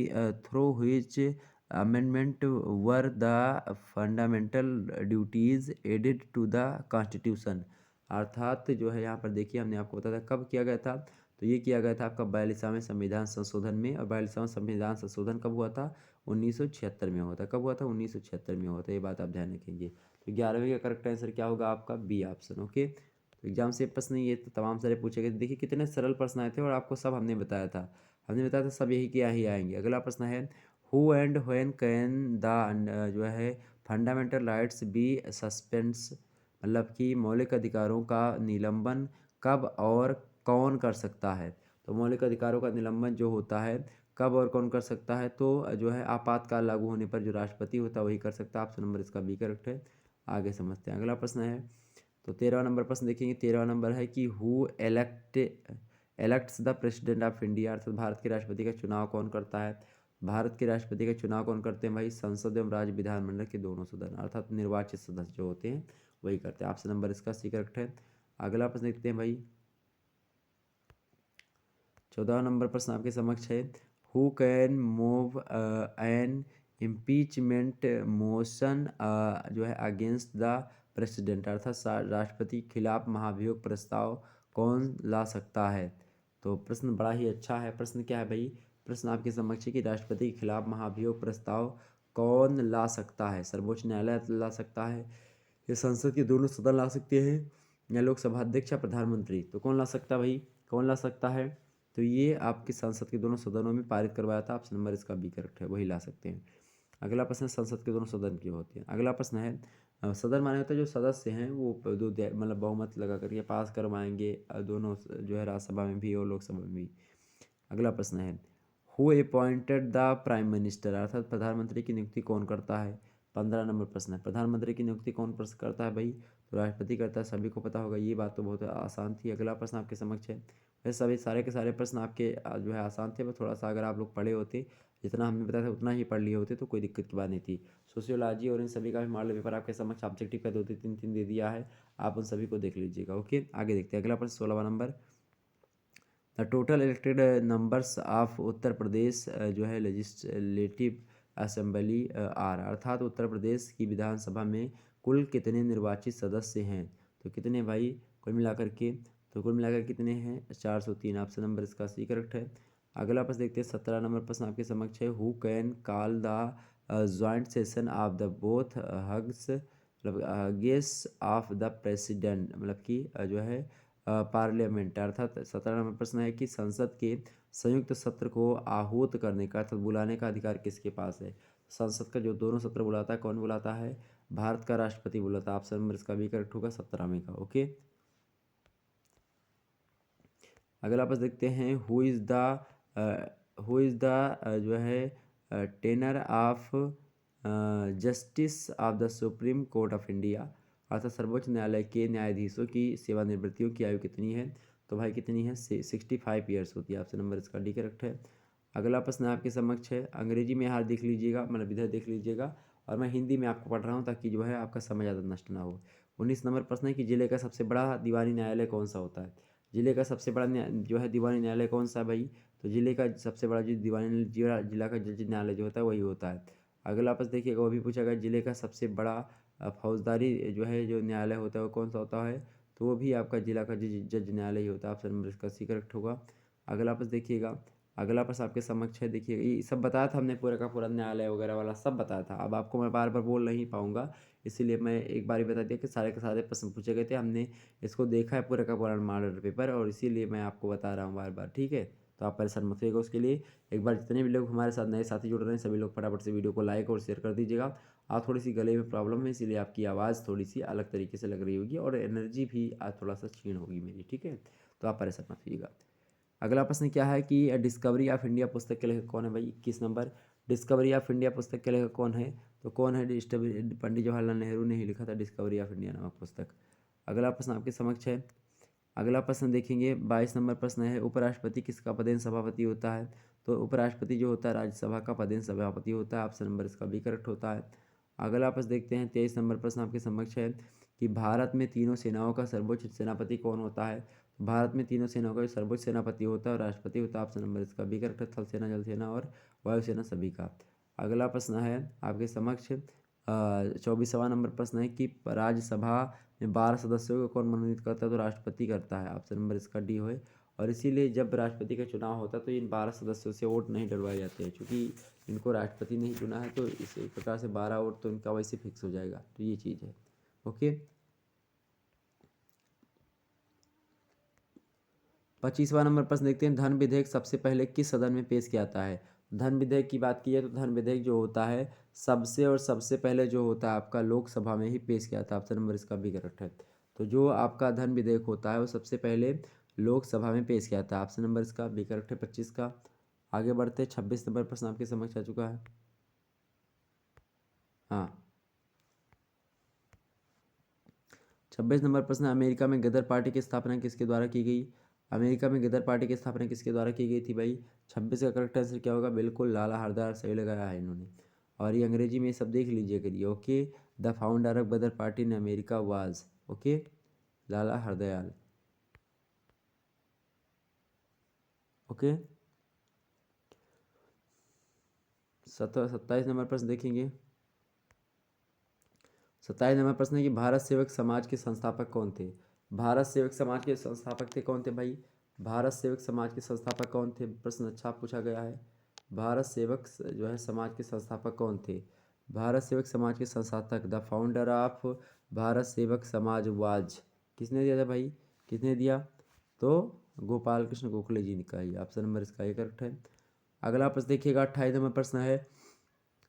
through which amendment were the fundamental duties added to the constitution. अर्थात जो है यहाँ पर देखिए, हमने आपको बताया था कब किया गया था, तो ये किया गया था आपका 42वें संविधान संशोधन में। और 42वां संविधान संशोधन कब हुआ था? 1976 में हुआ था। कब हुआ था? 1976 में हुआ था। ये बात आप ध्यान रखेंगे। तो 11वीं का करेक्ट आंसर क्या होगा आपका? B option. ओके, तो एग्जाम से प्रश्न ये तो तमाम सारे पूछे गए। देखिए कितने सरल प्रश्न आए थे और आपको सब हमने बताया था। हमने बताया था सब यही क्या ही आएंगे। अगला प्रश्न है, who and when can the जो है फंडामेंटल राइट्स बी सस्पेंड्स, मतलब कि मौलिक अधिकारों का निलंबन कब और कौन कर सकता है? तो मौलिक अधिकारों का निलंबन जो होता है कब और कौन कर सकता है? तो जो है आपातकाल लागू होने पर जो राष्ट्रपति होता है वही कर सकता है। ऑप्शन नंबर इसका बी करेक्ट है। आगे समझते हैं। अगला प्रश्न है, तो 13वां नंबर प्रश्न देखेंगे। 13वां नंबर है कि who elects the president of India, अर्थात भारत के राष्ट्रपति का चुनाव कौन करता है? भारत के राष्ट्रपति का चुनाव कौन करते हैं भाई? संसद एवं राज्य विधानमंडल के दोनों सदन, अर्थात निर्वाचित सदस्य जो होते हैं वही करते हैं। ऑप्शन नंबर इसका सी करेक्ट है। अगला प्रश्न देखते हैं भाई, 14वां नंबर प्रश्न आपके समक्ष है, who can move an impeachment motion जो है अगेंस्ट द प्रेसिडेंट, अर्थात राष्ट्रपति के खिलाफ महाभियोग प्रस्ताव कौन ला सकता है? तो प्रश्न बड़ा ही अच्छा है। प्रश्न क्या है भाई? प्रश्न आपके समक्ष है कि राष्ट्रपति के खिलाफ महाभियोग प्रस्ताव कौन ला सकता है? सर्वोच्च न्यायालय ला सकता है, ये संसद के दोनों सदन ला सकते हैं, या लोकसभा अध्यक्ष या प्रधानमंत्री? तो कौन ला सकता है भाई? कौन ला सकता है? तो ये आपके संसद के दोनों सदनों में पारित करवाया था। ऑप्शन नंबर इसका बी करेक्ट है, वही ला सकते हैं। अगला प्रश्न, संसद के दोनों सदन क्यों होते हैं? अगला प्रश्न है, सदन माने होता है जो सदस्य हैं वो मतलब बहुमत लगा करके पास करवाएंगे, दोनों जो है राज्यसभा में भी और लोकसभा में भी। अगला प्रश्न है, who appointed the prime minister, अर्थात प्रधानमंत्री की नियुक्ति कौन करता है? 15 नंबर प्रश्न है, प्रधानमंत्री की नियुक्ति कौन प्रश्न करता है भाई? तो राष्ट्रपति करता है, सभी को पता होगा, ये बात तो बहुत आसान थी। अगला प्रश्न आपके समक्ष है, वैसे सभी सारे के सारे प्रश्न आपके जो है आसान थे, बस थोड़ा सा अगर आप लोग पढ़े होते, जितना हमने बताया था उतना ही पढ़ लिए होते तो कोई दिक्कत की बात नहीं थी। सोशियोलॉजी और इन सभी का भी मॉडल पेपर आपके समक्ष ऑब्जेक्टिव का 2-3 दे दिया है, आप उन सभी को देख लीजिएगा। ओके, आगे देखते हैं। अगला प्रश्न 16वां number, the total elected numbers of Uttar Pradesh जो है लेजिस्लेटिव असेंबली आर, अर्थात उत्तर प्रदेश की विधानसभा में कुल कितने निर्वाचित सदस्य हैं? तो कितने भाई कुल मिलाकर के? तो कुल मिलाकर कितने हैं? 403। ऑप्शन नंबर इसका सी करेक्ट है। अगला प्रश्न देखते हैं। 17 नंबर प्रश्न आपके समक्ष है, who can call the joint session of the both hugs, मतलब गेस ऑफ द प्रेसिडेंट, मतलब कि जो है पार्लियामेंट, अर्थात 17 नंबर प्रश्न है कि संसद के संयुक्त सत्र को आहूत करने का अर्थात बुलाने का अधिकार किसके पास है? संसद का जो दोनों सत्र बुलाता है कौन बुलाता है? भारत का राष्ट्रपति बुलाता है। ऑप्शन नंबर इसका भी करेक्ट होगा 17वें का। ओके, अगला प्रश्न देखते हैं, हु इज़ द जो है tenor of justice of the supreme court of India, अर्थात सर्वोच्च न्यायालय के न्यायाधीशों की सेवानिवृत्तियों की आयु कितनी है? तो भाई कितनी है? 65 ईयर्स होती है। ऑप्शन नंबर इसका डी करेक्ट है। अगला प्रश्न आपके समक्ष है, अंग्रेजी में यहाँ देख लीजिएगा, मतलब इधर देख लीजिएगा, और मैं हिंदी में आपको पढ़ रहा हूँ ताकि जो है आपका समय ज़्यादा नष्ट ना हो। 19 नंबर प्रश्न है कि जिले का सबसे बड़ा दीवानी न्यायालय कौन सा होता है? जिले का सबसे बड़ा जो है दीवानी न्यायालय कौन सा है भाई? तो जिले का सबसे बड़ा जो दीवानी जिला का जज न्यायालय जो होता है वही होता है। अगला प्रश्न देखिएगा, वो भी पूछा गया जिले का सबसे बड़ा फौजदारी जो है जो न्यायालय होता है वो कौन सा होता है? तो वो भी आपका जिला का जज न्यायालय ही होता है। ऑप्शन नंबर इसका सी करेक्ट होगा। अगला प्रश्न देखिएगा, अगला प्रश्न आपके समक्ष है। देखिए ये सब बताया था हमने, पूरा का पूरा न्यायालय वगैरह वाला सब बताया था। अब आपको मैं बार बार बोल नहीं पाऊंगा, इसीलिए मैं एक बार ही बता दिया कि सारे के सारे प्रश्न पूछे गए थे। हमने इसको देखा है पूरा का पूरा मॉडल पेपर, और इसीलिए मैं आपको बता रहा हूँ बार बार, ठीक है। तो आप परेशान मत होइएगा उसके लिए। एक बार जितने भी लोग हमारे साथ नए साथी जुड़ रहे हैं, सभी लोग फटाफट से वीडियो को लाइक और शेयर कर दीजिएगा। आप थोड़ी सी गले में प्रॉब्लम है, इसीलिए आपकी आवाज़ थोड़ी सी अलग तरीके से लग रही होगी, और एनर्जी भी आज थोड़ा सा क्षीण होगी मेरी, ठीक है। तो आप परेशान मत होइएगा। अगला प्रश्न क्या है कि डिस्कवरी ऑफ इंडिया पुस्तक के लेखक कौन है भाई? 21 नंबर, डिस्कवरी ऑफ इंडिया पुस्तक के लेखक कौन है? तो कौन है? पंडित जवाहरलाल नेहरू ने ही लिखा था डिस्कवरी ऑफ इंडिया नामक पुस्तक। अगला प्रश्न आपके समक्ष है। अगला प्रश्न देखेंगे, 22 नंबर प्रश्न है, उपराष्ट्रपति किसका पदेन सभापति होता है? तो उपराष्ट्रपति जो होता है राज्यसभा का पदेन सभापति होता है। ऑप्शन नंबर इसका बी करेक्ट होता है। अगला प्रश्न देखते हैं, 23 नंबर प्रश्न आपके समक्ष है कि भारत में तीनों सेनाओं का सर्वोच्च सेनापति कौन होता है? तो भारत में तीनों सेनाओं का जो सर्वोच्च सेनापति होता है और राष्ट्रपति होता है। ऑप्शन नंबर इसका बी करेक्ट है, थल सेना, जल सेना और वायुसेना सभी का। अगला प्रश्न है आपके समक्ष 24वां नंबर प्रश्न है कि राज्यसभा में 12 सदस्यों को कौन मनोनीत करता है? तो राष्ट्रपति करता है। ऑप्शन नंबर इसका डी है। और इसीलिए जब राष्ट्रपति का चुनाव होता है तो इन 12 सदस्यों से वोट नहीं डलवाए जाते हैं, क्योंकि इनको राष्ट्रपति ने ही चुना है, तो इस एक प्रकार से 12 वोट तो इनका वैसे फिक्स हो जाएगा। तो ये चीज़ है, ओके। 25वां नंबर प्रश्न देखते हैं, धन विधेयक सबसे पहले किस सदन में पेश किया जाता है? धन विधेयक की बात की है तो धन विधेयक जो होता है सबसे पहले जो होता है आपका लोकसभा में ही पेश किया जाता है। ऑप्शन नंबर इसका भी करेक्ट है। तो जो आपका धन विधेयक होता है वो सबसे पहले लोकसभा में पेश किया जाता है। ऑप्शन नंबर इसका भी करेक्ट है 25 का। आगे बढ़ते 26 नंबर प्रश्न आपके समक्ष आ चुका है। हाँ, 26 नंबर प्रश्न, अमेरिका में गदर पार्टी की स्थापना किसके द्वारा की गई? अमेरिका में गदर पार्टी की स्थापना किसके द्वारा की गई थी भाई? 26 का करेक्ट आंसर क्या होगा? बिल्कुल लाला हरदयाल, सही लगाया है इन्होंने। और ये अंग्रेजी में सब देख लीजिए करिए, okay. The founder of Ghadar party in America was, okay, Lala Hardayal, okay. 27 number प्रश्न देखेंगे। 27 नंबर प्रश्न है कि भारत सेवक समाज के संस्थापक कौन थे? भारत सेवक समाज के संस्थापक थे कौन थे भाई? भारत सेवक समाज के संस्थापक कौन थे? प्रश्न अच्छा पूछा गया है। भारत सेवक जो है समाज के संस्थापक कौन थे? भारत सेवक समाज के संस्थापक, द फाउंडर ऑफ भारत सेवक समाज वाज, किसने दिया था भाई? किसने दिया? तो गोपाल कृष्ण गोखले जी ने कहा। ही ऑप्शन नंबर इसका ये करेक्ट है। अगला प्रश्न देखिएगा, 28 नंबर प्रश्न है,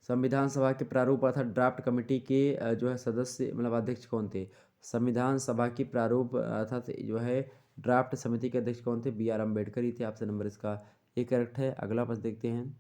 संविधान सभा के प्रारूप अर्थात ड्राफ्ट कमेटी के जो है सदस्य मतलब अध्यक्ष कौन थे? संविधान सभा की प्रारूप अर्थात जो है ड्राफ्ट समिति के अध्यक्ष कौन थे? बी आर अम्बेडकर ही थे। ऑप्शन नंबर इसका ए करेक्ट है। अगला प्रश्न देखते हैं,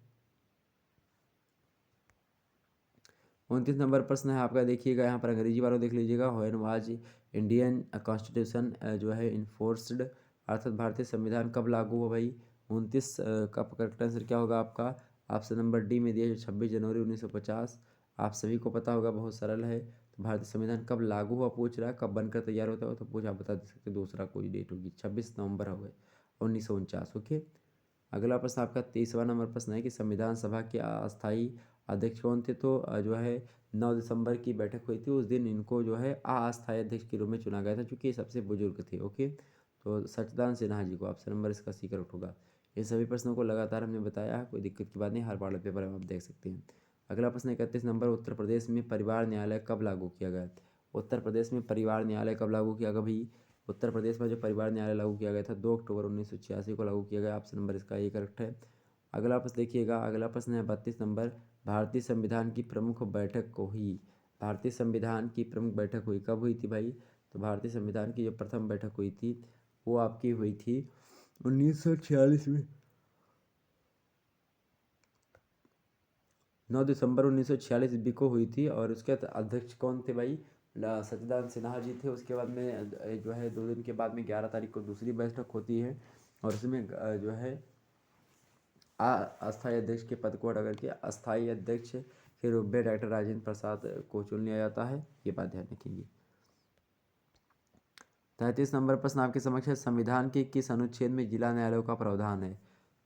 29 नंबर प्रश्न है आपका, देखिएगा यहाँ पर अंग्रेजी वालों देख लीजिएगा। व्हेन वाज इंडियन कॉन्स्टिट्यूशन जो है इन्फोर्स्ड, अर्थात भारतीय संविधान कब लागू हुआ भाई? 29 का करेक्ट आंसर क्या होगा आपका? ऑप्शन नंबर डी में दिया, जो 26 जनवरी 1950। आप सभी को पता होगा, बहुत सरल है। तो भारतीय संविधान कब लागू हुआ पूछ रहा है, कब बनकर तैयार होता है तो पूछ, आप बता सकते दूसरा कोई डेट होगी, 26 नवंबर हो गए 1949, ओके। अगला प्रश्न आपका 23वां नंबर प्रश्न है कि संविधान सभा के अस्थायी अध्यक्ष कौन थे? तो जो है 9 दिसंबर की बैठक हुई थी, उस दिन इनको जो है अस्थायी अध्यक्ष के रूप में चुना गया था, क्योंकि ये सबसे बुजुर्ग थे, ओके। तो सच्चिदानंद सिन्हा जी को, ऑप्शन नंबर इसका सी करेक्ट होगा। ये सभी प्रश्नों को लगातार हमने बताया है, कोई दिक्कत की बात नहीं, हर मॉडल पेपर में आप देख सकते हैं। अगला प्रश्न 31 नंबर, उत्तर प्रदेश में परिवार न्यायालय कब लागू किया गया? उत्तर प्रदेश में परिवार न्यायालय कब लागू किया गया भाई? उत्तर प्रदेश में जो परिवार न्यायालय लागू किया गया था 2 अक्टूबर 1986 को लागू किया गया। ऑप्शन नंबर इसका ये करेक्ट है। अगला प्रश्न देखिएगा, अगला प्रश्न है 32 नंबर, भारतीय संविधान की प्रमुख बैठक को हुई, भारतीय संविधान की प्रमुख बैठक हुई कब हुई थी भाई? तो भारतीय संविधान की जो प्रथम बैठक हुई थी वो आपकी हुई थी 1946 में, 9 दिसंबर 1946 को हुई थी। और उसके अध्यक्ष कौन थे भाई? सच्चिदानंद सिन्हा जी थे। उसके बाद में जो है 2 दिन के बाद में 11 तारीख को दूसरी बैठक होती है, और उसमें जो है अस्थायी अध्यक्ष के पद को हटा करके अस्थायी अध्यक्ष के रूप में डॉक्टर राजेंद्र प्रसाद को चुन लिया जाता है, ये बात ध्यान रखेंगे। 33 नंबर प्रश्न आपके समक्ष है, संविधान के किस अनुच्छेद में जिला न्यायालयों का प्रावधान है?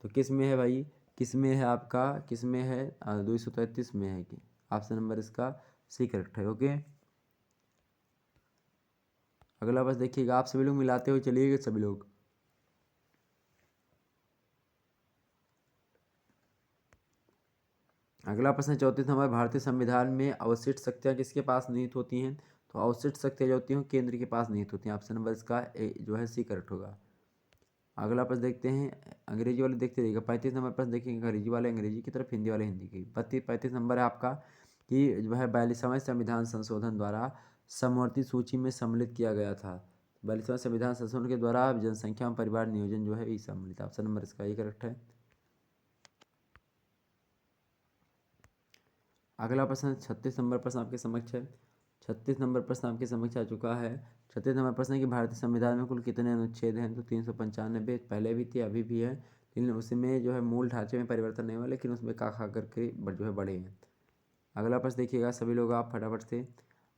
तो किस में है भाई? किस में है आपका? किस में है? 233 में है कि? ऑप्शन नंबर इसका सी करेक्ट है, ओके। अगला बस देखिएगा, आप सभी लोग मिलाते हुए चलिएगा सभी लोग। अगला प्रश्न 34 नंबर, भारतीय संविधान में अवशिष्ट शक्तियाँ किसके पास निहित होती हैं? तो अवशिष्ट शक्तियाँ जो होती हैं केंद्र के पास निहित होती हैं। ऑप्शन नंबर इसका जो है सी करेक्ट होगा। अगला प्रश्न देखते हैं, अंग्रेजी वाले देखते रहिएगा। 35 नंबर प्रश्न देखेंगे, अंग्रेजी वाले अंग्रेजी की तरफ, हिंदी वाले हिंदी की। 35 नंबर है आपका कि जो है 42वें संविधान संशोधन द्वारा समवर्ती सूची में सम्मिलित किया गया था। 42वें संविधान संशोधन के द्वारा जनसंख्या और परिवार नियोजन जो है ये सम्मिलित। ऑप्शन नंबर इसका ये करेक्ट है। अगला प्रश्न 36 नंबर प्रश्न आपके समक्ष है। 36 नंबर प्रश्न आपके समक्ष आ चुका है। 36 नंबर प्रश्न है कि भारतीय संविधान में कुल कितने अनुच्छेद हैं? तो 395 पहले भी थी अभी भी है, लेकिन उसमें जो है मूल ढांचे में परिवर्तन नहीं हुआ, लेकिन उसमें का खा करके जो है बढ़े हैं। अगला प्रश्न देखिएगा सभी लोग आप फटाफट से।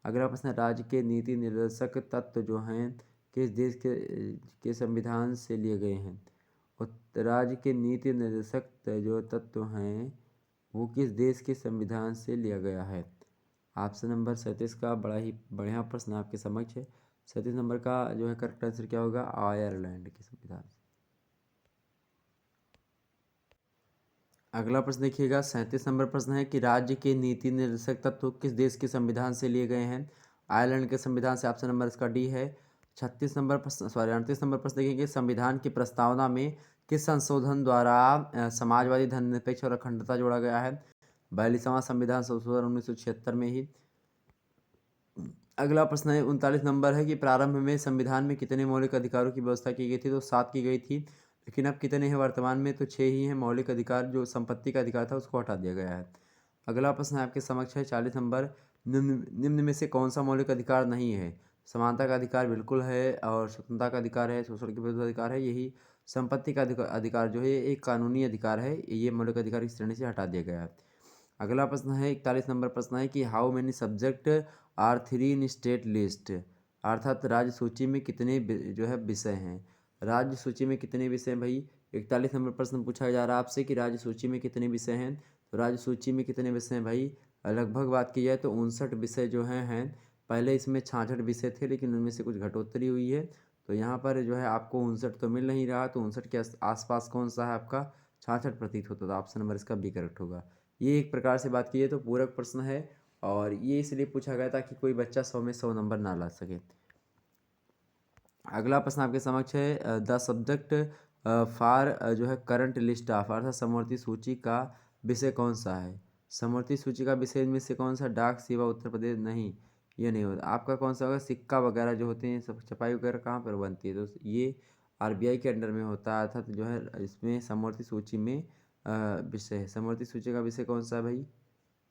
अगला प्रश्न है, राज्य के नीति निर्देशक तत्व जो हैं किस देश के संविधान से लिए गए हैं? और राज्य के नीति निर्देशक जो तत्व हैं वो किस देश के संविधान से लिया गया है? ऑप्शन नंबर 37 का बड़ा ही बढ़िया प्रश्न आपके समक्ष है। 37 नंबर का जो है करेक्ट आंसर क्या होगा? आयरलैंड के संविधान से। अगला प्रश्न देखिएगा 37 नंबर प्रश्न है कि राज्य के नीति निर्देशक तत्व किस देश के संविधान से लिए गए हैं? आयरलैंड के संविधान से। ऑप्शन नंबर इसका डी है। 36 नंबर प्रश्न 38 नंबर प्रश्न देखेंगे, संविधान की प्रस्तावना में किस संशोधन द्वारा समाजवादी, धर्मनिरपेक्ष और अखंडता जोड़ा गया है? 42वां संविधान संशोधन 1976 में ही। अगला प्रश्न है 39 नंबर है कि प्रारंभ में संविधान में कितने मौलिक अधिकारों की व्यवस्था की गई थी? तो 7 की गई थी, लेकिन अब कितने हैं वर्तमान में? तो 6 ही हैं मौलिक अधिकार। जो संपत्ति का अधिकार था उसको हटा दिया गया है। अगला प्रश्न है आपके समक्ष है 40 नंबर, निम्न में से कौन सा मौलिक अधिकार नहीं है? समानता का अधिकार बिल्कुल है, और स्वतंत्रता का अधिकार है, शोषण के विरुद्ध अधिकार है, यही संपत्ति का अधिकार जो है एक कानूनी अधिकार है, ये मौलिक अधिकार की श्रेणी से हटा दिया गया है। अगला प्रश्न है 41 नंबर प्रश्न है कि how many subject are three in state list? अर्थात राज्य सूची में कितने जो है विषय हैं? राज्य सूची में कितने विषय हैं भाई? 41 नंबर प्रश्न पूछा जा रहा है आपसे कि राज्य सूची में कितने विषय हैं। तो राज्य सूची में कितने विषय हैं भाई? लगभग बात की जाए तो 59 विषय जो हैं। पहले इसमें 66 विषय थे, लेकिन उनमें से कुछ घटोत्तरी हुई है, तो यहाँ पर जो है आपको 59 तो मिल नहीं रहा। तो 59 के आसपास कौन सा है आपका? 66 प्रतीत होता था। ऑप्शन नंबर इसका बी करेक्ट होगा। ये एक प्रकार से बात की जाए तो पूरक प्रश्न है, और ये इसलिए पूछा गया था कि कोई बच्चा 100 में 100 नंबर ना ला सके। अगला प्रश्न आपके समक्ष है, द सब्जेक्ट फॉर जो है करंट लिस्ट ऑफ, अर्थात समवर्ती सूची का विषय कौन सा है? समवर्ती सूची का विषय में से कौन सा? डाक सेवा उत्तर प्रदेश नहीं, ये नहीं होता। आपका कौन सा होगा? सिक्का वगैरह जो होते हैं, सब छपाई वगैरह कहाँ पर बनती है? तो ये आरबीआई के अंडर में होता है, अर्थात जो है इसमें समवर्ती सूची में विषय है। समवर्ती सूची का विषय कौन सा है भाई?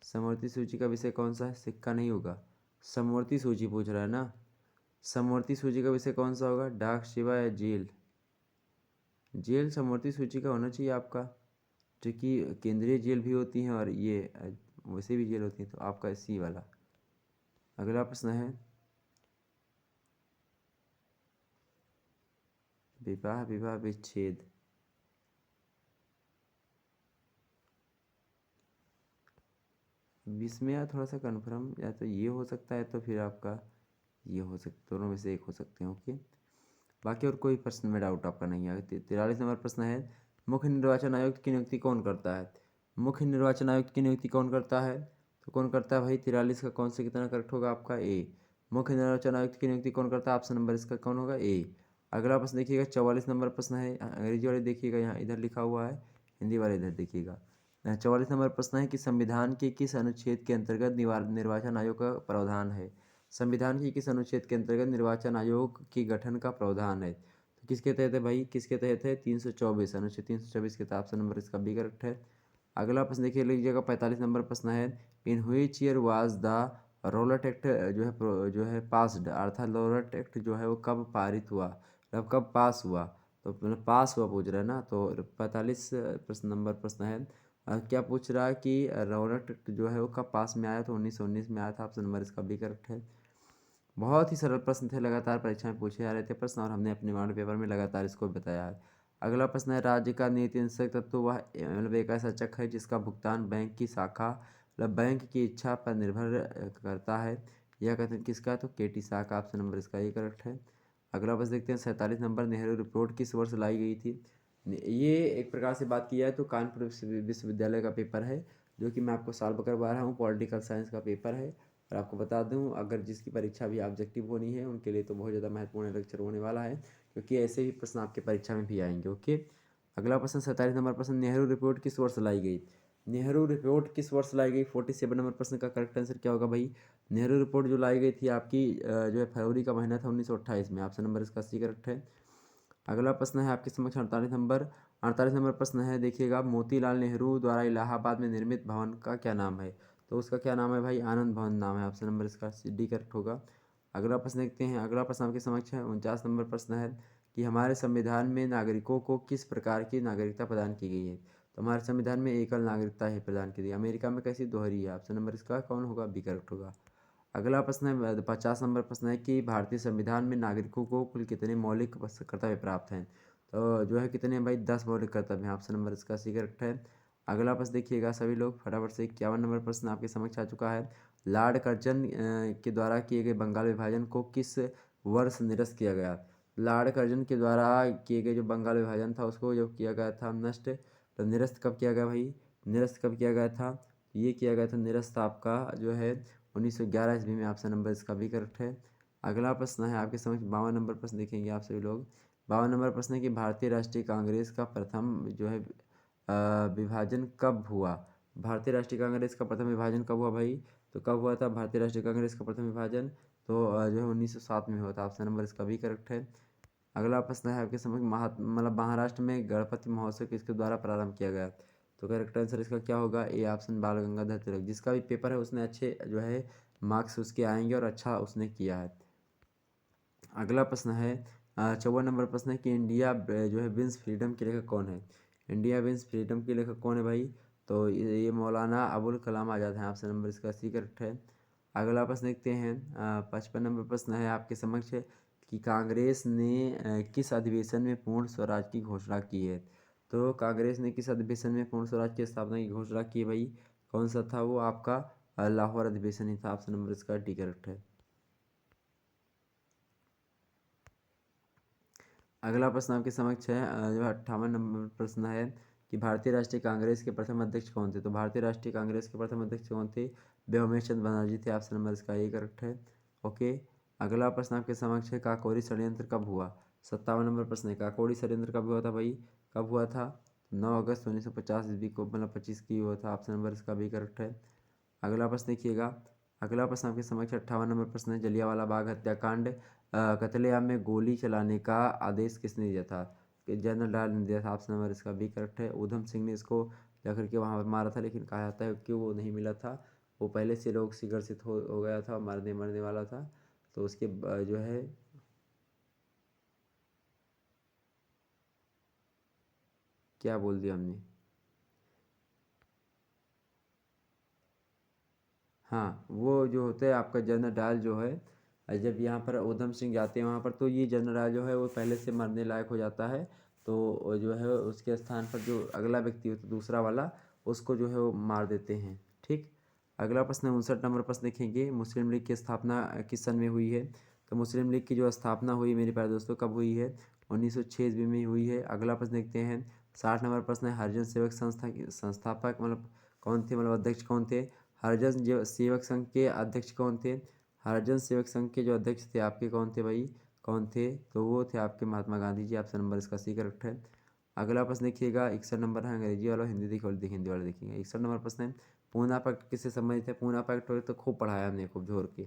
समवर्ती सूची का विषय कौन सा है? सिक्का नहीं होगा, समवर्ती सूची पूछ रहा है ना। समवर्ती सूची का विषय कौन सा होगा? डाक सेवा या जेल? जेल समवर्ती सूची का होना चाहिए आपका, क्योंकि केंद्रीय जेल भी होती हैं और ये वैसे भी जेल होती है, तो आपका सी वाला। अगला प्रश्न है, विवाह विवाह विच्छेद। इसमें यार थोड़ा सा कन्फर्म, या तो ये हो सकता है तो फिर आपका ये हो सकता, दोनों में से एक हो सकते हैं। ओके, बाकी और कोई प्रश्न में डाउट आपका नहीं है। 43 नंबर प्रश्न है, मुख्य निर्वाचन आयुक्त की नियुक्ति कौन करता है? मुख्य निर्वाचन आयुक्त की नियुक्ति कौन करता है? तो कौन करता है भाई? 43 का कौन से कितना करेक्ट होगा आपका? ए। मुख्य निर्वाचन आयुक्त की नियुक्ति कौन करता है? ऑप्शन नंबर इसका कौन होगा? ए। अगला प्रश्न देखिएगा 44 नंबर प्रश्न है, अंग्रेजी वाले देखिएगा, यहाँ इधर लिखा हुआ है, हिंदी वाले इधर देखिएगा। 44 नंबर प्रश्न है कि संविधान के किस अनुच्छेद के अंतर्गत निर्वाचन आयोग का प्रावधान है? संविधान के किस अनुच्छेद के अंतर्गत निर्वाचन आयोग के गठन का प्रावधान है? तो किसके तहत है भाई? किसके तहत है? 324, अनुच्छेद 324 के तहत। ऑप्शन नंबर इसका बी करेक्ट है। अगला प्रश्न देखिए लीजिएगा 45 नंबर प्रश्न है, इन which year was the Rowlatt act जो है पास्ड, अर्थात रॉलेट एक्ट जो है वो कब पारित हुआ, मतलब कब पास हुआ? तो मतलब पास हुआ पूछ रहा है ना। तो 45 प्रश्न नंबर प्रश्न है, क्या पूछ रहा है कि रॉलेट एक्ट जो है वो कब पास में आया? तो 1919 में आया था। ऑप्शन नंबर इसका बी करेक्ट है। बहुत ही सरल प्रश्न थे, लगातार परीक्षा में पूछे जा रहे थे प्रश्न, और हमने अपने मॉडल पेपर में लगातार इसको बताया है। अगला प्रश्न है, राज्य का नीति निषेध तत्व वह मतलब एक ऐसा चक है जिसका भुगतान बैंक की शाखा मतलब बैंक की इच्छा पर निर्भर करता है, यह कथन किसका? तो केटी शाह का। ऑप्शन नंबर इसका ये करेक्ट है। अगला प्रश्न देखते हैं 47 नंबर, नेहरू रिपोर्ट किस वर्ष लाई गई थी? ये एक प्रकार से बात की जाए तो कानपुर विश्वविद्यालय का पेपर है, जो कि मैं आपको सॉल्व करवा रहा हूँ। पॉलिटिकल साइंस का पेपर है और आपको बता दूँ, अगर जिसकी परीक्षा भी ऑब्जेक्टिव होनी है उनके लिए तो बहुत ज़्यादा महत्वपूर्ण लेक्चर होने वाला है, क्योंकि ऐसे ही प्रश्न आपके परीक्षा में भी आएंगे। ओके, अगला प्रश्न 47 नंबर प्रश्न, नेहरू रिपोर्ट किस वर्ष लाई गई? नेहरू रिपोर्ट किस वर्ष लाई गई? 47 नंबर प्रश्न का करेक्ट आंसर क्या होगा भाई? नेहरू रिपोर्ट जो लाई गई थी आपकी जो है फरवरी का महीना था 1928 में। ऑप्शन नंबर इसका सी करेक्ट है। अगला प्रश्न है आपके समक्ष 48 नंबर प्रश्न है, देखिएगा, मोतीलाल नेहरू द्वारा इलाहाबाद में निर्मित भवन का क्या नाम है? तो उसका क्या नाम है भाई? आनंद भवन नाम है। ऑप्शन नंबर इसका डी करेक्ट होगा। अगला प्रश्न देखते हैं। अगला प्रश्न आपके समक्ष है 49 नंबर प्रश्न है कि हमारे संविधान में नागरिकों को किस प्रकार की नागरिकता प्रदान की गई है? तो हमारे संविधान में एकल नागरिकता है प्रदान की गई। अमेरिका में कैसी? दोहरी है। ऑप्शन नंबर इसका कौन होगा? बी करेक्ट होगा। अगला प्रश्न है 50 नंबर प्रश्न है कि भारतीय संविधान में नागरिकों को कुल कितने मौलिक कर्तव्य प्राप्त हैं? तो जो है कितने भाई? 10 मौलिक कर्तव्य हैं। ऑप्शन नंबर इसका सी करेक्ट है। अगला प्रश्न देखिएगा सभी लोग फटाफट से, 51 नंबर प्रश्न आपके समक्ष आ चुका है। लॉर्ड कर्जन के द्वारा किए गए बंगाल विभाजन को किस वर्ष निरस्त किया गया? लॉर्ड कर्जन के द्वारा किए गए जो बंगाल विभाजन था उसको जो किया गया था नष्ट, तो निरस्त कब किया गया भाई? निरस्त कब किया गया था? ये किया गया था निरस्त आपका जो है 1911 ईस्वी में। ऑप्शन नंबर इसका भी करेक्ट है। अगला प्रश्न है आपके समक्ष 52 नंबर प्रश्न देखेंगे आप सभी लोग। 52 नंबर प्रश्न है कि भारतीय राष्ट्रीय कांग्रेस का प्रथम जो है विभाजन कब हुआ? भारतीय राष्ट्रीय कांग्रेस का प्रथम विभाजन कब हुआ भाई? तो कब हुआ था भारतीय राष्ट्रीय कांग्रेस का प्रथम विभाजन? तो जो है 1907 में हुआ था। ऑप्शन नंबर इसका भी करेक्ट है। अगला प्रश्न है आपके समझ मतलब महाराष्ट्र में गणपति महोत्सव किसके द्वारा प्रारंभ किया गया? तो करेक्ट आंसर इसका क्या होगा? ए ऑप्शन, बाल गंगाधर तिलक। जिसका भी पेपर है उसने अच्छे जो है मार्क्स उसके आएंगे और अच्छा उसने किया है। अगला प्रश्न है 54 नंबर प्रश्न है कि इंडिया जो है विंस फ्रीडम के लेखक कौन है? इंडिया विंस फ्रीडम के लेखक कौन है भाई? तो ये मौलाना अबुल कलाम आज़ाद हैं। ऑप्शन नंबर इसका सी करेक्ट है। अगला प्रश्न देखते हैं 55 नंबर प्रश्न है आपके समक्ष कि कांग्रेस ने किस अधिवेशन में पूर्ण स्वराज की घोषणा की है? तो कांग्रेस ने किस अधिवेशन में पूर्ण स्वराज की स्थापना की घोषणा की है भाई? कौन सा था वो? आपका लाहौर अधिवेशन ही था। ऑप्शन नंबर इसका डी करेक्ट है। अगला प्रश्न आपके समक्ष है जो 58 नंबर प्रश्न है कि भारतीय राष्ट्रीय कांग्रेस के प्रथम अध्यक्ष कौन थे? तो भारतीय राष्ट्रीय कांग्रेस के प्रथम अध्यक्ष कौन थे? व्योमेश चंद्र बनर्जी थे। ऑप्शन नंबर इसका ये करेक्ट है। ओके, अगला प्रश्न आपके समक्ष है काकोरी षड्यंत्र कब हुआ? 57 नंबर प्रश्न है काकोरी षड्यंत्र कब हुआ था भाई? कब हुआ था? 9 अगस्त 1950 ईस्वी को, मतलब 25 की हुआ था। ऑप्शन नंबर इसका भी करेक्ट है। अगला प्रश्न देखिएगा। अगला प्रश्न आपके समक्ष 58 नंबर प्रश्न है जलियांवाला बाग हत्याकांड कत्लेआम में गोली चलाने का आदेश किसने दिया था? कि जनरल डायर ने दिया था। ऑप्शन नंबर इसका भी करेक्ट है। ऊधम सिंह ने इसको जाकर के वहाँ पर मारा था, लेकिन कहा जाता है कि वो नहीं मिला था, वो पहले से लोग से ग्रसित हो गया था, मरने मरने वाला था। तो उसके जो है क्या बोल दिया हमने? हाँ, वो जो होता है आपका जनरल डायल जो है, जब यहाँ पर ऊधम सिंह जाते हैं वहाँ पर, तो ये जनरल डायल जो है वो पहले से मरने लायक हो जाता है। तो वो जो है उसके स्थान पर जो अगला व्यक्ति होता है दूसरा वाला, उसको जो है वो मार देते हैं। ठीक। अगला प्रश्न है 59 नंबर प्रश्न देखेंगे, मुस्लिम लीग की स्थापना किस सन में हुई है? तो मुस्लिम लीग की जो स्थापना हुई मेरे प्यारे दोस्तों कब हुई है? 1906 ईस्वी में हुई है। अगला प्रश्न देखते हैं 60 नंबर प्रश्न है, हरिजन सेवक संस्था के संस्थापक मतलब कौन थे, मतलब अध्यक्ष कौन थे? हरिजन सेवक संघ के अध्यक्ष कौन थे? हरिजन सेवक संघ के जो अध्यक्ष थे आपके कौन थे भाई? कौन थे? तो वो थे आपके महात्मा गांधी जी। ऑप्शन नंबर इसका सी करेक्ट है। अगला प्रश्न देखिएगा 61 नंबर है, अंग्रेजी वाला हिंदी देखिए वाले देखिए, हिंदी वाले देखेंगे। 61 नंबर प्रश्न है पूना पैक्ट किससे संबंधित है? पूना पैक्ट तो खूब पढ़ाया हमने खूब जोर के।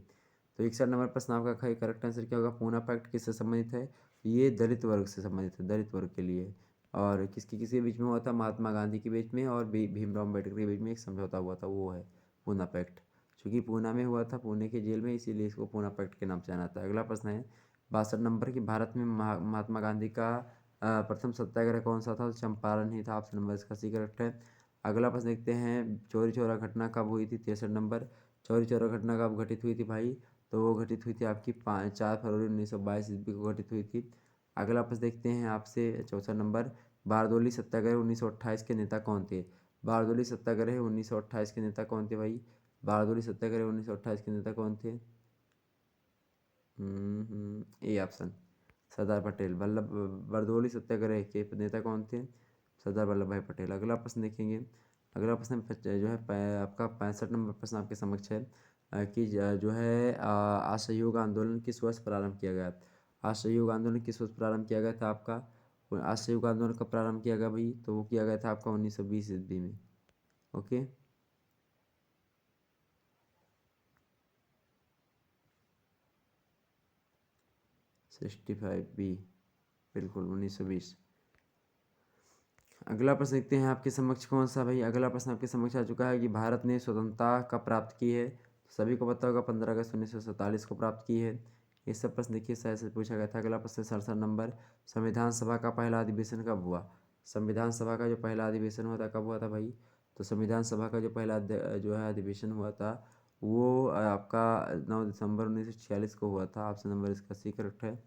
तो 61 नंबर प्रश्न आपका करेक्ट आंसर क्या होगा? पूना पैक्ट किससे संबंधित है? ये दलित वर्ग से संबंधित है, दलित वर्ग के लिए। और किसके किसके बीच में हुआ था? महात्मा गांधी के बीच में और भीमराव अम्बेडकर के बीच में एक समझौता हुआ था, वो है पूना पैक्ट। चूँकि पूना में हुआ था, पुणे की जेल में, इसीलिए इसको पूना पैक्ट के नाम से जाना जाता है। अगला प्रश्न है 62 नंबर कि भारत में महात्मा गांधी का प्रथम सत्याग्रह कौन सा था? तो चंपारण ही था। ऑप्शन नंबर इसका सी करेक्ट है। अगला प्रश्न देखते हैं चौरी चौरा घटना कब हुई थी? 63 नंबर। चौरी चौरा घटना कब घटित हुई थी भाई? तो वो घटित हुई थी आपकी 4 फरवरी 1922 ईस्वी को घटित हुई थी। अगला प्रश्न देखते हैं आपसे 64 नंबर, बारदोली सत्याग्रह 1928 के नेता कौन थे? बारदोली सत्याग्रह 1928 के नेता कौन थे भाई? बारदोली सत्याग्रह 1928 के नेता कौन थे? A option, Sardar Patel. बारदोली सत्याग्रह के नेता कौन थे? सरदार वल्लभ भाई पटेल। अगला प्रश्न देखेंगे अगला प्रश्न जो है आपका 65 नंबर प्रश्न आपके समक्ष है कि जो है असहयोग आंदोलन किस वर्ष प्रारंभ किया गया। असहयोग आंदोलन किस वर्ष प्रारंभ किया गया था आपका। असहयोग आंदोलन कब प्रारंभ किया गया भाई, तो वो किया गया था आपका 1920 ईस्वी में। ओके 65 बी, बिल्कुल 1920। अगला प्रश्न देखते हैं आपके समक्ष कौन सा भाई। अगला प्रश्न आपके समक्ष आ चुका है कि भारत ने स्वतंत्रता कब प्राप्त की है। सभी को पता होगा 15 अगस्त 1947 को प्राप्त की है। ये सब प्रश्न देखिए शायद से पूछा गया था। अगला प्रश्न 67 नंबर, संविधान सभा का पहला अधिवेशन कब हुआ। संविधान सभा का जो पहला अधिवेशन हुआ था कब हुआ था भाई, तो संविधान सभा का जो पहला जो है अधिवेशन हुआ था वो आपका 9 दिसंबर 1946 को हुआ था। ऑप्शन नंबर इसका सी करेक्ट है।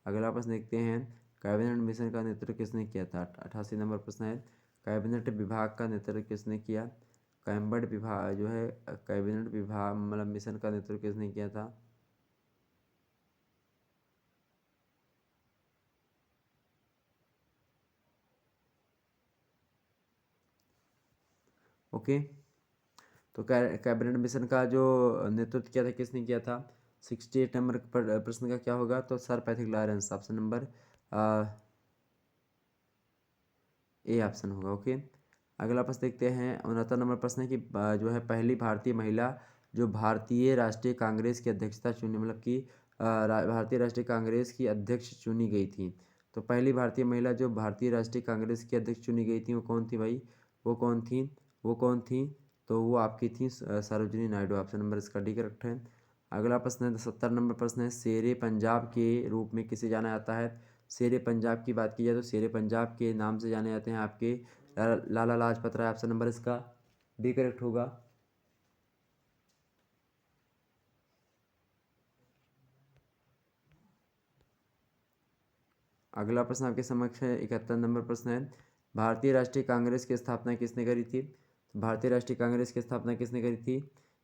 अगला प्रश्न देखते हैं, कैबिनेट मिशन का नेतृत्व किसने किया था। 88 नंबर प्रश्न है, कैबिनेट विभाग का नेतृत्व किसने किया। कैबिनेट विभाग जो है कैबिनेट विभाग मतलब मिशन का नेतृत्व किसने किया था। ओके तो कैबिनेट मिशन का जो नेतृत्व किया था किसने किया था। 68 नंबर प्रश्न का क्या होगा, तो sir Pethick Lawrence. Option number A option होगा। ओके अगला प्रश्न देखते हैं। 69 नंबर प्रश्न है कि जो है पहली भारतीय महिला जो भारतीय राष्ट्रीय कांग्रेस की अध्यक्षता चुनी मतलब कि भारतीय राष्ट्रीय कांग्रेस की अध्यक्ष चुनी गई थी। तो पहली भारतीय महिला जो भारतीय राष्ट्रीय कांग्रेस की अध्यक्ष चुनी गई थी वो कौन थी भाई, वो कौन थी, वो कौन थी, तो वो आपकी थी सरोजिनी नायडू। ऑप्शन नंबर इसका डी करेक्ट है। अगला प्रश्न है 70 नंबर प्रश्न है, शेरे पंजाब के रूप में किसे जाना जाता है। शेरे पंजाब की बात की जाए तो शेरे पंजाब के नाम से जाने जाते हैं आपके लाला लाजपत राय। ऑप्शन नंबर इसका डी करेक्ट होगा। अगला प्रश्न आपके समक्ष है 71 नंबर प्रश्न है, भारतीय राष्ट्रीय कांग्रेस की स्थापना किसने करी थी। भारतीय राष्ट्रीय कांग्रेस की स्थापना किसने करी थी।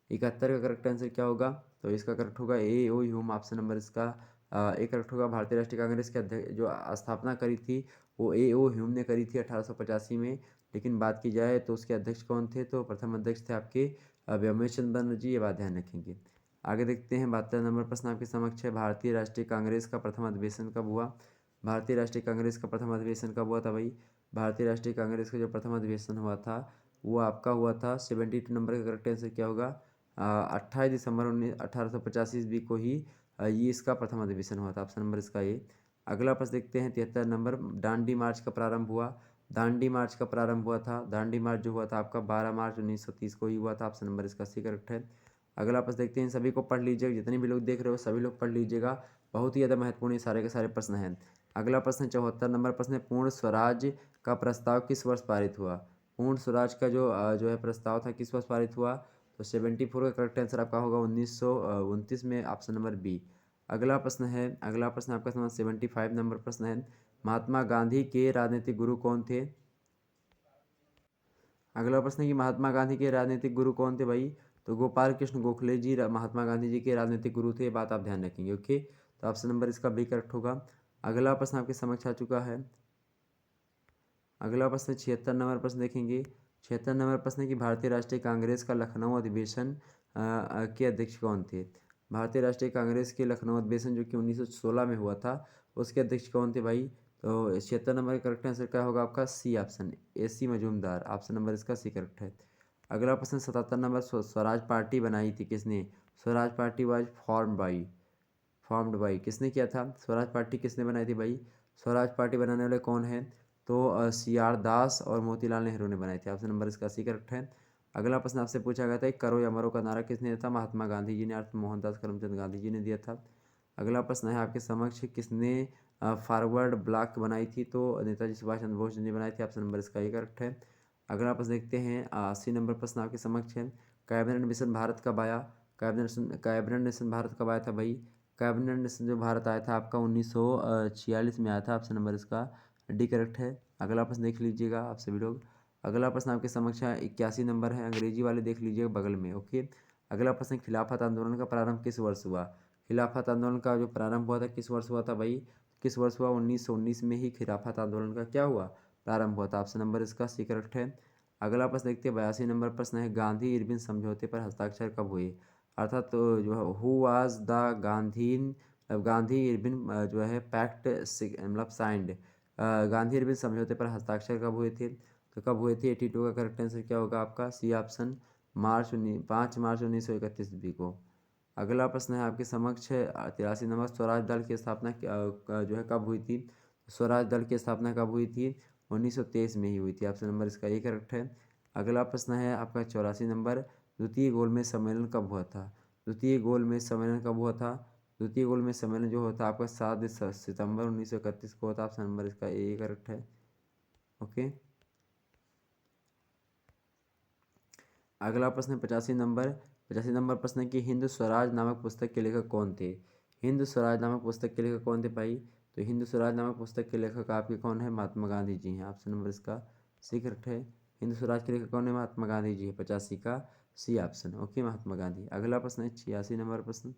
71 का करेक्ट आंसर क्या होगा, तो इसका करेक्ट होगा ए ओ ह्यूम। ऑप्शन नंबर इसका ए करेक्ट होगा। भारतीय राष्ट्रीय कांग्रेस के अध्यक्ष जो स्थापना करी थी वो ए ओ ह्यूम ने करी थी 1885 में। लेकिन बात की जाए तो उसके अध्यक्ष कौन थे, तो प्रथम अध्यक्ष थे आपके व्योमेश चंद्र बनर्जी। ये बात ध्यान रखेंगे। आगे देखते हैं 72 नंबर प्रश्न आपके समक्ष है, भारतीय राष्ट्रीय कांग्रेस का प्रथम अधिवेशन कब हुआ। भारतीय राष्ट्रीय कांग्रेस का प्रथम अधिवेशन कब हुआ था भाई। भारतीय राष्ट्रीय कांग्रेस का जो प्रथम अधिवेशन हुआ था वो आपका हुआ था 72 नंबर का करेक्ट आंसर क्या होगा, 28 दिसंबर 1885 को ही ये इसका प्रथम अधिवेशन हुआ था। ऑप्शन नंबर इसका ये। अगला प्रश्न देखते हैं 73 नंबर, दांडी मार्च का प्रारंभ हुआ। दांडी मार्च का प्रारंभ हुआ था, दांडी मार्च जो हुआ था आपका 12 मार्च 1930 को ही हुआ था। ऑप्शन नंबर इसका सी करेक्ट है। अगला प्रश्न देखते हैं, सभी को पढ़ लीजिएगा, जितने भी लोग देख रहे हो सभी लोग पढ़ लीजिएगा, बहुत ही ज़्यादा महत्वपूर्ण ये सारे के सारे प्रश्न हैं। अगला प्रश्न 74 नंबर प्रश्न है, पूर्ण स्वराज का प्रस्ताव किस वर्ष पारित हुआ। पूर्ण स्वराज का जो है प्रस्ताव था किस वर्ष पारित हुआ, तो 74 का करेक्ट आंसर आपका होगा 1929 में। Option number B. अगला प्रश्न है, अगला प्रश्न आपका समझ 75 नंबर प्रश्न है, महात्मा गांधी के राजनीतिक गुरु कौन थे। अगला प्रश्न है कि महात्मा गांधी के राजनीतिक गुरु कौन थे भाई, तो गोपाल कृष्ण गोखले जी महात्मा गांधी जी के राजनीतिक गुरु थे। ये बात आप ध्यान रखेंगे। ओके तो ऑप्शन नंबर इसका बी करेक्ट होगा। अगला प्रश्न आपके समक्ष आ चुका है। अगला प्रश्न 76 नंबर प्रश्न देखेंगे। 76 नंबर प्रश्न है कि भारतीय राष्ट्रीय कांग्रेस का लखनऊ अधिवेशन के अध्यक्ष कौन थे। भारतीय राष्ट्रीय कांग्रेस के लखनऊ अधिवेशन जो कि 1916 में हुआ था उसके अध्यक्ष कौन थे भाई, तो 76 नंबर का करेक्ट आंसर क्या होगा आपका सी ऑप्शन, ए सी मजूमदार। ऑप्शन नंबर इसका सी करेक्ट है। अगला प्रश्न 77 नंबर, स्वराज पार्टी बनाई थी किसने। Swaraj party was formed by किसने किया था। स्वराज पार्टी किसने बनाई थी भाई, स्वराज पार्टी बनाने वाले कौन है, तो सी आर दास और मोतीलाल नेहरू ने बनाई थी। ऑप्शन नंबर इसका सी करेक्ट है। अगला प्रश्न आपसे पूछा गया था, करो या मरो का नारा किसने दिया था। महात्मा गांधी जी ने, अर्थ मोहनदास करमचंद गांधी जी ने दिया था। अगला प्रश्न है आपके समक्ष, किसने फॉरवर्ड ब्लॉक बनाई थी, तो नेताजी सुभाष चंद्र बोस ने बनाई थी। ऑप्शन नंबर इसका ये करेक्ट है। अगला प्रश्न देखते हैं 80 नंबर प्रश्न आपके समक्ष है, कैबिनेट मिशन भारत कब आया। कैबिनेट मिशन भारत कब आया था भाई, कैबिनेट मिशन जो भारत आया था आपका 1946 में आया था। ऑप्शन नंबर इसका डी करेक्ट है। अगला प्रश्न देख लीजिएगा आप सभी लोग। अगला प्रश्न आपके समक्ष है 81 नंबर है, अंग्रेजी वाले देख लीजिएगा बगल में। ओके अगला प्रश्न, खिलाफत आंदोलन का प्रारंभ किस वर्ष हुआ। खिलाफत आंदोलन का जो प्रारंभ हुआ था किस वर्ष हुआ था भाई, किस वर्ष हुआ 1919 में ही खिलाफत आंदोलन का क्या हुआ प्रारंभ हुआ था। ऑप्शन नंबर इसका सी करेक्ट है। अगला प्रश्न देखते हैं 82 नंबर प्रश्न है, गांधी इरविन समझौते पर हस्ताक्षर कब हुए? अर्थात तो जो है who was the Gandhi Irwin जो है पैक्ट मतलब साइंड, गांधी इरविन समझौते पर हस्ताक्षर कब हुए थे? तो कब हुए थे? 82 का करेक्ट आंसर क्या होगा आपका? सी ऑप्शन, 5 मार्च 1931 ईस्वी को। अगला प्रश्न है आपके समक्ष 83 नंबर, स्वराज दल की स्थापना जो है कब हुई थी? स्वराज दल की स्थापना कब हुई थी? 1923 में ही हुई थी। ऑप्शन नंबर इसका ए करेक्ट है। अगला प्रश्न है आपका 84 नंबर, द्वितीय गोलमेज सम्मेलन कब हुआ था? द्वितीय गोलमेज सम्मेलन कब हुआ था? द्वितीय गोलमेज सम्मेलन जो होता है आपका 7 सितंबर 1931 को होता है। ऑप्शन नंबर इसका ए करेक्ट है। ओके। अगला प्रश्न है 85 नंबर प्रश्न है कि हिंद स्वराज नामक पुस्तक के लेखक कौन थे? हिंद स्वराज नामक पुस्तक के लेखक कौन थे भाई? तो हिंद स्वराज नामक पुस्तक के लेखक आपके कौन है? महात्मा गांधी जी हैं। ऑप्शन नंबर इसका सी करेक्ट है। हिंद स्वराज के लेखक कौन है? महात्मा गांधी जी है। 85 का C option. Okay, Mahatma Gandhi. अगला प्रश्न है 86 नंबर प्रश्न,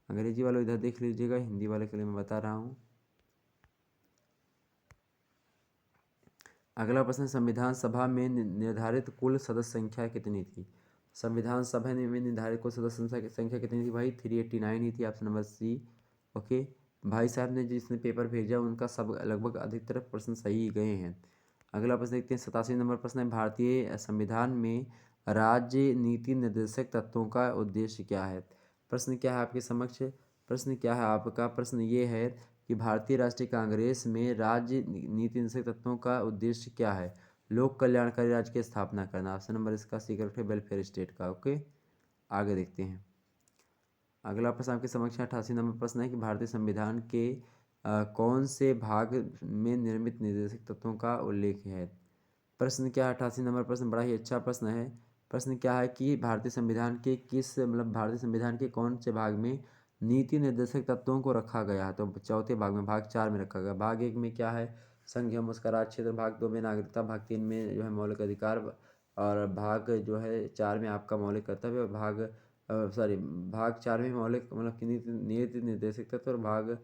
अंग्रेजी वालों इधर देख लीजिएगा, हिंदी वाले के लिए मैं बता रहा हूँ। अगला प्रश्न, संविधान सभा में निर्धारित कुल सदस्य संख्या कितनी थी? संविधान सभा में निर्धारित कुल सदस्य संख्या कितनी थी भाई? 389 ही थी। Option number C. ओके। भाई साहब ने जिसने पेपर भेजा उनका सब लगभग अधिकतर प्रश्न सही गए हैं। अगला प्रश्न देखते हैं 87 नंबर प्रश्न है, भारतीय संविधान में राज्य नीति निर्देशक तत्वों का उद्देश्य क्या है? प्रश्न क्या है आपके समक्ष? प्रश्न क्या है आपका? प्रश्न ये है कि भारतीय राष्ट्रीय कांग्रेस में राज्य नीति निर्देशक तत्वों का उद्देश्य क्या है? लोक कल्याणकारी राज्य की स्थापना करना। ऑप्शन नंबर इसका सी करेक्ट है, वेलफेयर स्टेट का। ओके, आगे देखते हैं। अगला प्रश्न आपके समक्ष 88 नंबर प्रश्न है कि भारतीय संविधान के कौन से भाग में निर्मित निर्देशक तत्वों का उल्लेख है? प्रश्न क्या है 88 नंबर प्रश्न? बड़ा ही अच्छा प्रश्न है। प्रश्न क्या है कि भारतीय संविधान के भारतीय संविधान के कौन से भाग में नीति निर्देशक तत्वों को रखा गया है? तो चौथे भाग में, भाग 4 में रखा गया। भाग 1 में क्या है? संघ एवं उसका राज क्षेत्र। भाग 2 में नागरिकता। भाग 3 में जो है मौलिक अधिकार। और भाग जो है 4 में आपका मौलिक कर्तव्य। और भाग 4 में मौलिक मतलब कि नीति निर्देशक तत्व। और भाग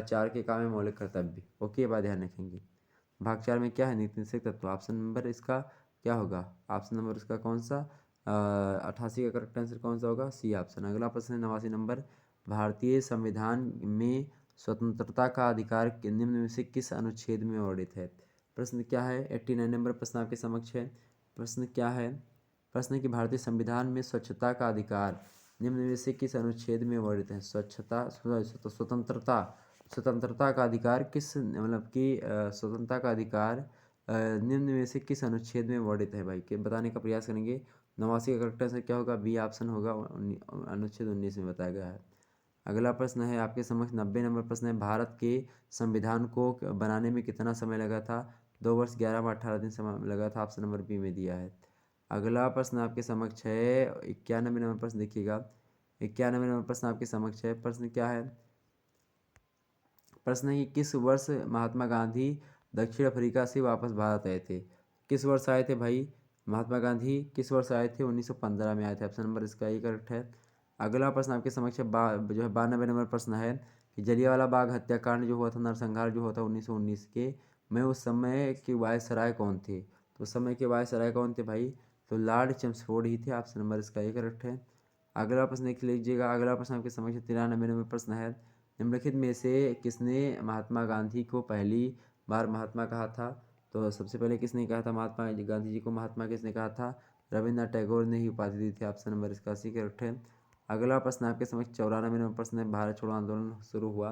4 के काम है मौलिक कर्तव्य। ओके, ये बात ध्यान रखेंगे। भाग 4 में क्या है? नीति निषेध तत्व। ऑप्शन नंबर इसका क्या होगा? ऑप्शन नंबर इसका कौन सा? 88 का करेक्ट आंसर कौन सा होगा? C option. अगला प्रश्न है 89 नंबर, भारतीय संविधान में स्वतंत्रता का अधिकार निम्न में से किस अनुच्छेद में वर्णित है? प्रश्न क्या है? 89 नंबर प्रश्न आपके समक्ष है। प्रश्न क्या है? प्रश्न है कि भारतीय संविधान में स्वच्छता का अधिकार निम्न में से किस अनुच्छेद में वर्णित है? स्वतंत्रता स्वतंत्रता का अधिकार किस मतलब कि स्वतंत्रता का अधिकार निम्न में से किस अनुच्छेद में वर्णित है भाई? के बताने का प्रयास करेंगे। 89 का करेक्ट आंसर क्या होगा? बी ऑप्शन होगा, अनुच्छेद 19 में बताया गया है। अगला प्रश्न है आपके समक्ष 90 नंबर प्रश्न है, भारत के संविधान को बनाने में कितना समय लगा था? 2 वर्ष 11 व 18 दिन समय लगा था। ऑप्शन नंबर बी में दिया है। अगला प्रश्न आपके समक्ष है 91 नंबर प्रश्न, देखिएगा 91 नंबर प्रश्न आपके समक्ष है। प्रश्न क्या है? प्रश्न है कि किस वर्ष महात्मा गांधी दक्षिण अफ्रीका से वापस भारत आए थे? किस वर्ष आए थे भाई महात्मा गांधी? किस वर्ष आए थे? 1915 में आए थे। ऑप्शन नंबर इसका ही करेक्ट है। अगला प्रश्न आपके समक्ष जो है 92 नंबर प्रश्न है कि जलियांवाला बाग हत्याकांड जो हुआ था, नरसंहार जो हुआ था 1919 के में, उस समय के वायसराय कौन थे? तो उस समय के वायसराय कौन थे भाई? तो लॉर्ड चेम्सफोर्ड ही थे। ऑप्शन नंबर इसका ही करेक्ट है। अगला प्रश्न देख लीजिएगा। अगला प्रश्न आपके समक्ष 93 नंबर प्रश्न है, निम्नलिखित में से किसने महात्मा गांधी को पहली बार महात्मा कहा था? तो सबसे पहले किसने कहा था महात्मा गांधी जी को महात्मा? किसने कहा था? रविन्द्रनाथ टैगोर ने ही उपाधि दी थी। ऑप्शन नंबर इसका सी करेक्ट है। अगला प्रश्न आपके समक्ष 94 नंबर प्रश्न है, भारत छोड़ो आंदोलन शुरू हुआ।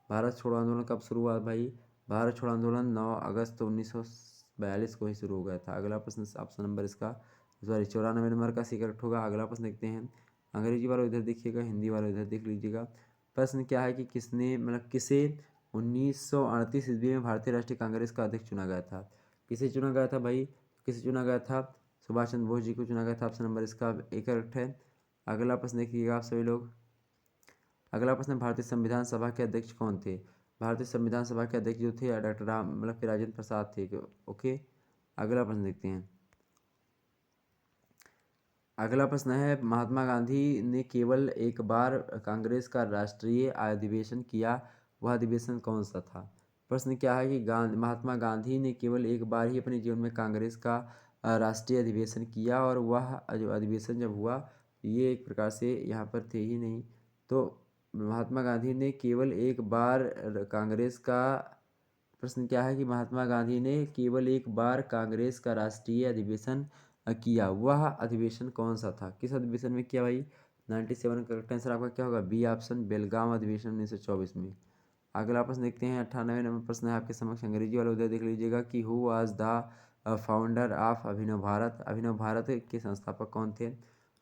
भारत छोड़ो आंदोलन कब शुरू हुआ भाई? भारत छोड़ो आंदोलन 9 अगस्त 1942 को ही शुरू हो गया था। अगला प्रश्न ऑप्शन नंबर इसका 94 नंबर का सी करेक्ट होगा। अगला प्रश्न देखते हैं। अंग्रेजी वालों इधर देखिएगा, हिंदी वालों इधर देख लीजिएगा। प्रश्न क्या है कि किसे 1938 ईस्वी में भारतीय राष्ट्रीय कांग्रेस का अध्यक्ष चुना गया था? किसे चुना गया था भाई? किसे चुना गया था? सुभाष चंद्र बोस जी को चुना गया था। ऑप्शन नंबर इसका एक करेक्ट है। अगला प्रश्न देखिएगा आप सभी लोग। अगला प्रश्न, भारतीय संविधान सभा के अध्यक्ष कौन थे? भारतीय संविधान सभा के अध्यक्ष जो थे डॉक्टर राजेंद्र प्रसाद थे। ओके, अगला प्रश्न देखते हैं। अगला प्रश्न है, महात्मा गांधी ने केवल एक बार कांग्रेस का राष्ट्रीय अधिवेशन किया, वह अधिवेशन कौन सा था? प्रश्न क्या है कि महात्मा गांधी ने केवल एक बार ही अपने जीवन में कांग्रेस का राष्ट्रीय अधिवेशन किया, और वह जो अधिवेशन जब हुआ, ये एक प्रकार से यहाँ पर थे ही नहीं। तो महात्मा गांधी ने केवल एक बार कांग्रेस का, प्रश्न क्या है कि महात्मा गांधी ने केवल एक बार कांग्रेस का राष्ट्रीय अधिवेशन किया, वह अधिवेशन कौन सा था, किस अधिवेशन में किया भाई? 97 का करेक्ट आंसर आपका क्या होगा? बी ऑप्शन, बेलगाम अधिवेशन 1924 में। अगला प्रश्न देखते हैं, 98 नंबर प्रश्न है आपके समक्ष, अंग्रेजी वाला उधर देख लीजिएगा कि who was the founder of Abhinav Bharat, Abhinav Bharat के संस्थापक कौन थे?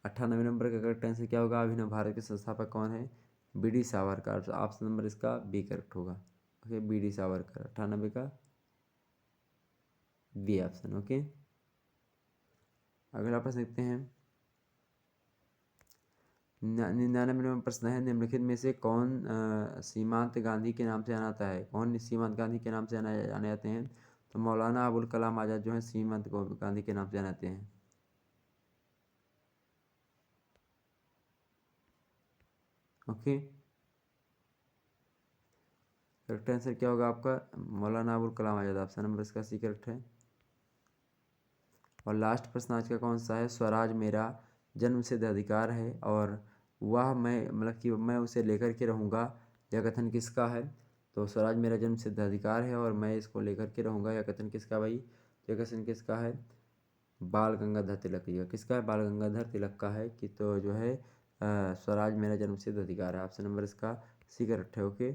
98 नंबर का करेक्ट आंसर क्या होगा? अभिनव भारत के संस्थापक कौन है? V D Savarkar. Option number इसका बी करेक्ट होगा। ओके, बी डी सावरकर, 98 का बी ऑप्शन। ओके, अगला प्रश्न देखते हैं, 99 नंबर प्रश्न है, निम्नलिखित में से कौन सीमांत गांधी के नाम से जाना जाता है? कौन सीमांत गांधी के नाम से जाने जाते हैं? तो मौलाना अबुल कलाम आज़ाद जो है सीमांत गांधी के नाम से जाने जाते हैं। ओके, करेक्ट आंसर क्या होगा आपका? मौलाना अबुल कलाम आज़ाद, ऑप्शन नंबर इसका सी करेक्ट है। और लास्ट प्रश्न आज का कौन सा है? स्वराज मेरा जन्मसिद्ध अधिकार है और वह मैं मतलब कि मैं उसे लेकर के रहूँगा, यह कथन किसका है? तो स्वराज मेरा जन्मसिद्ध अधिकार है और मैं इसको लेकर के रहूँगा, यह कथन किसका भाई? यह कथन किसका है? बाल गंगाधर तिलक जी का। किसका है? बाल गंगाधर तिलक का है कि तो जो है स्वराज मेरा जन्मसिद्ध अधिकार है, ऑप्शन नंबर इसका सी करेक्ट है। ओके,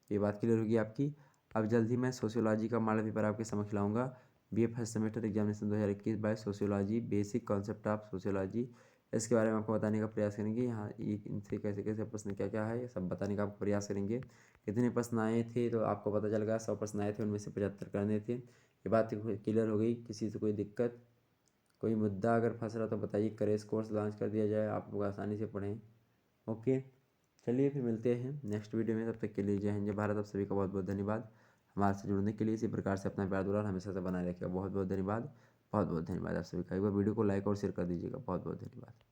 ये बात क्लियर होगी आपकी। अब जल्द ही मैं सोशियोलॉजी का मॉडल पेपर आपके समक्ष लाऊंगा, B A first semester examination 2021 by sociology, basic concept of sociology. इसके बारे में आपको बताने का प्रयास करेंगे। यहाँ ये इनसे कैसे कैसे प्रश्न क्या क्या है ये सब बताने का आपको प्रयास करेंगे। कितने प्रश्न आए थे तो आपको पता चल गया, 100 प्रश्न आए थे, उनमें से 75 करने थे। ये बात क्लियर हो गई। किसी से कोई दिक्कत, कोई मुद्दा अगर फंस रहा तो बताइए, क्रैश कोर्स लॉन्च कर दिया जाए, आप लोग आसानी से पढ़ें। ओके, चलिए फिर मिलते हैं नेक्स्ट वीडियो में, तब तक के लिए जय हिंद जय भारत। आप सभी का बहुत बहुत धन्यवाद हमारे से जुड़ने के लिए। इसी प्रकार से अपना प्यार दुलार हमेशा से बनाए रखिएगा। बहुत बहुत धन्यवाद, बहुत बहुत धन्यवाद आप सभी का। एक बार वीडियो को लाइक और शेयर कर दीजिएगा। बहुत बहुत धन्यवाद।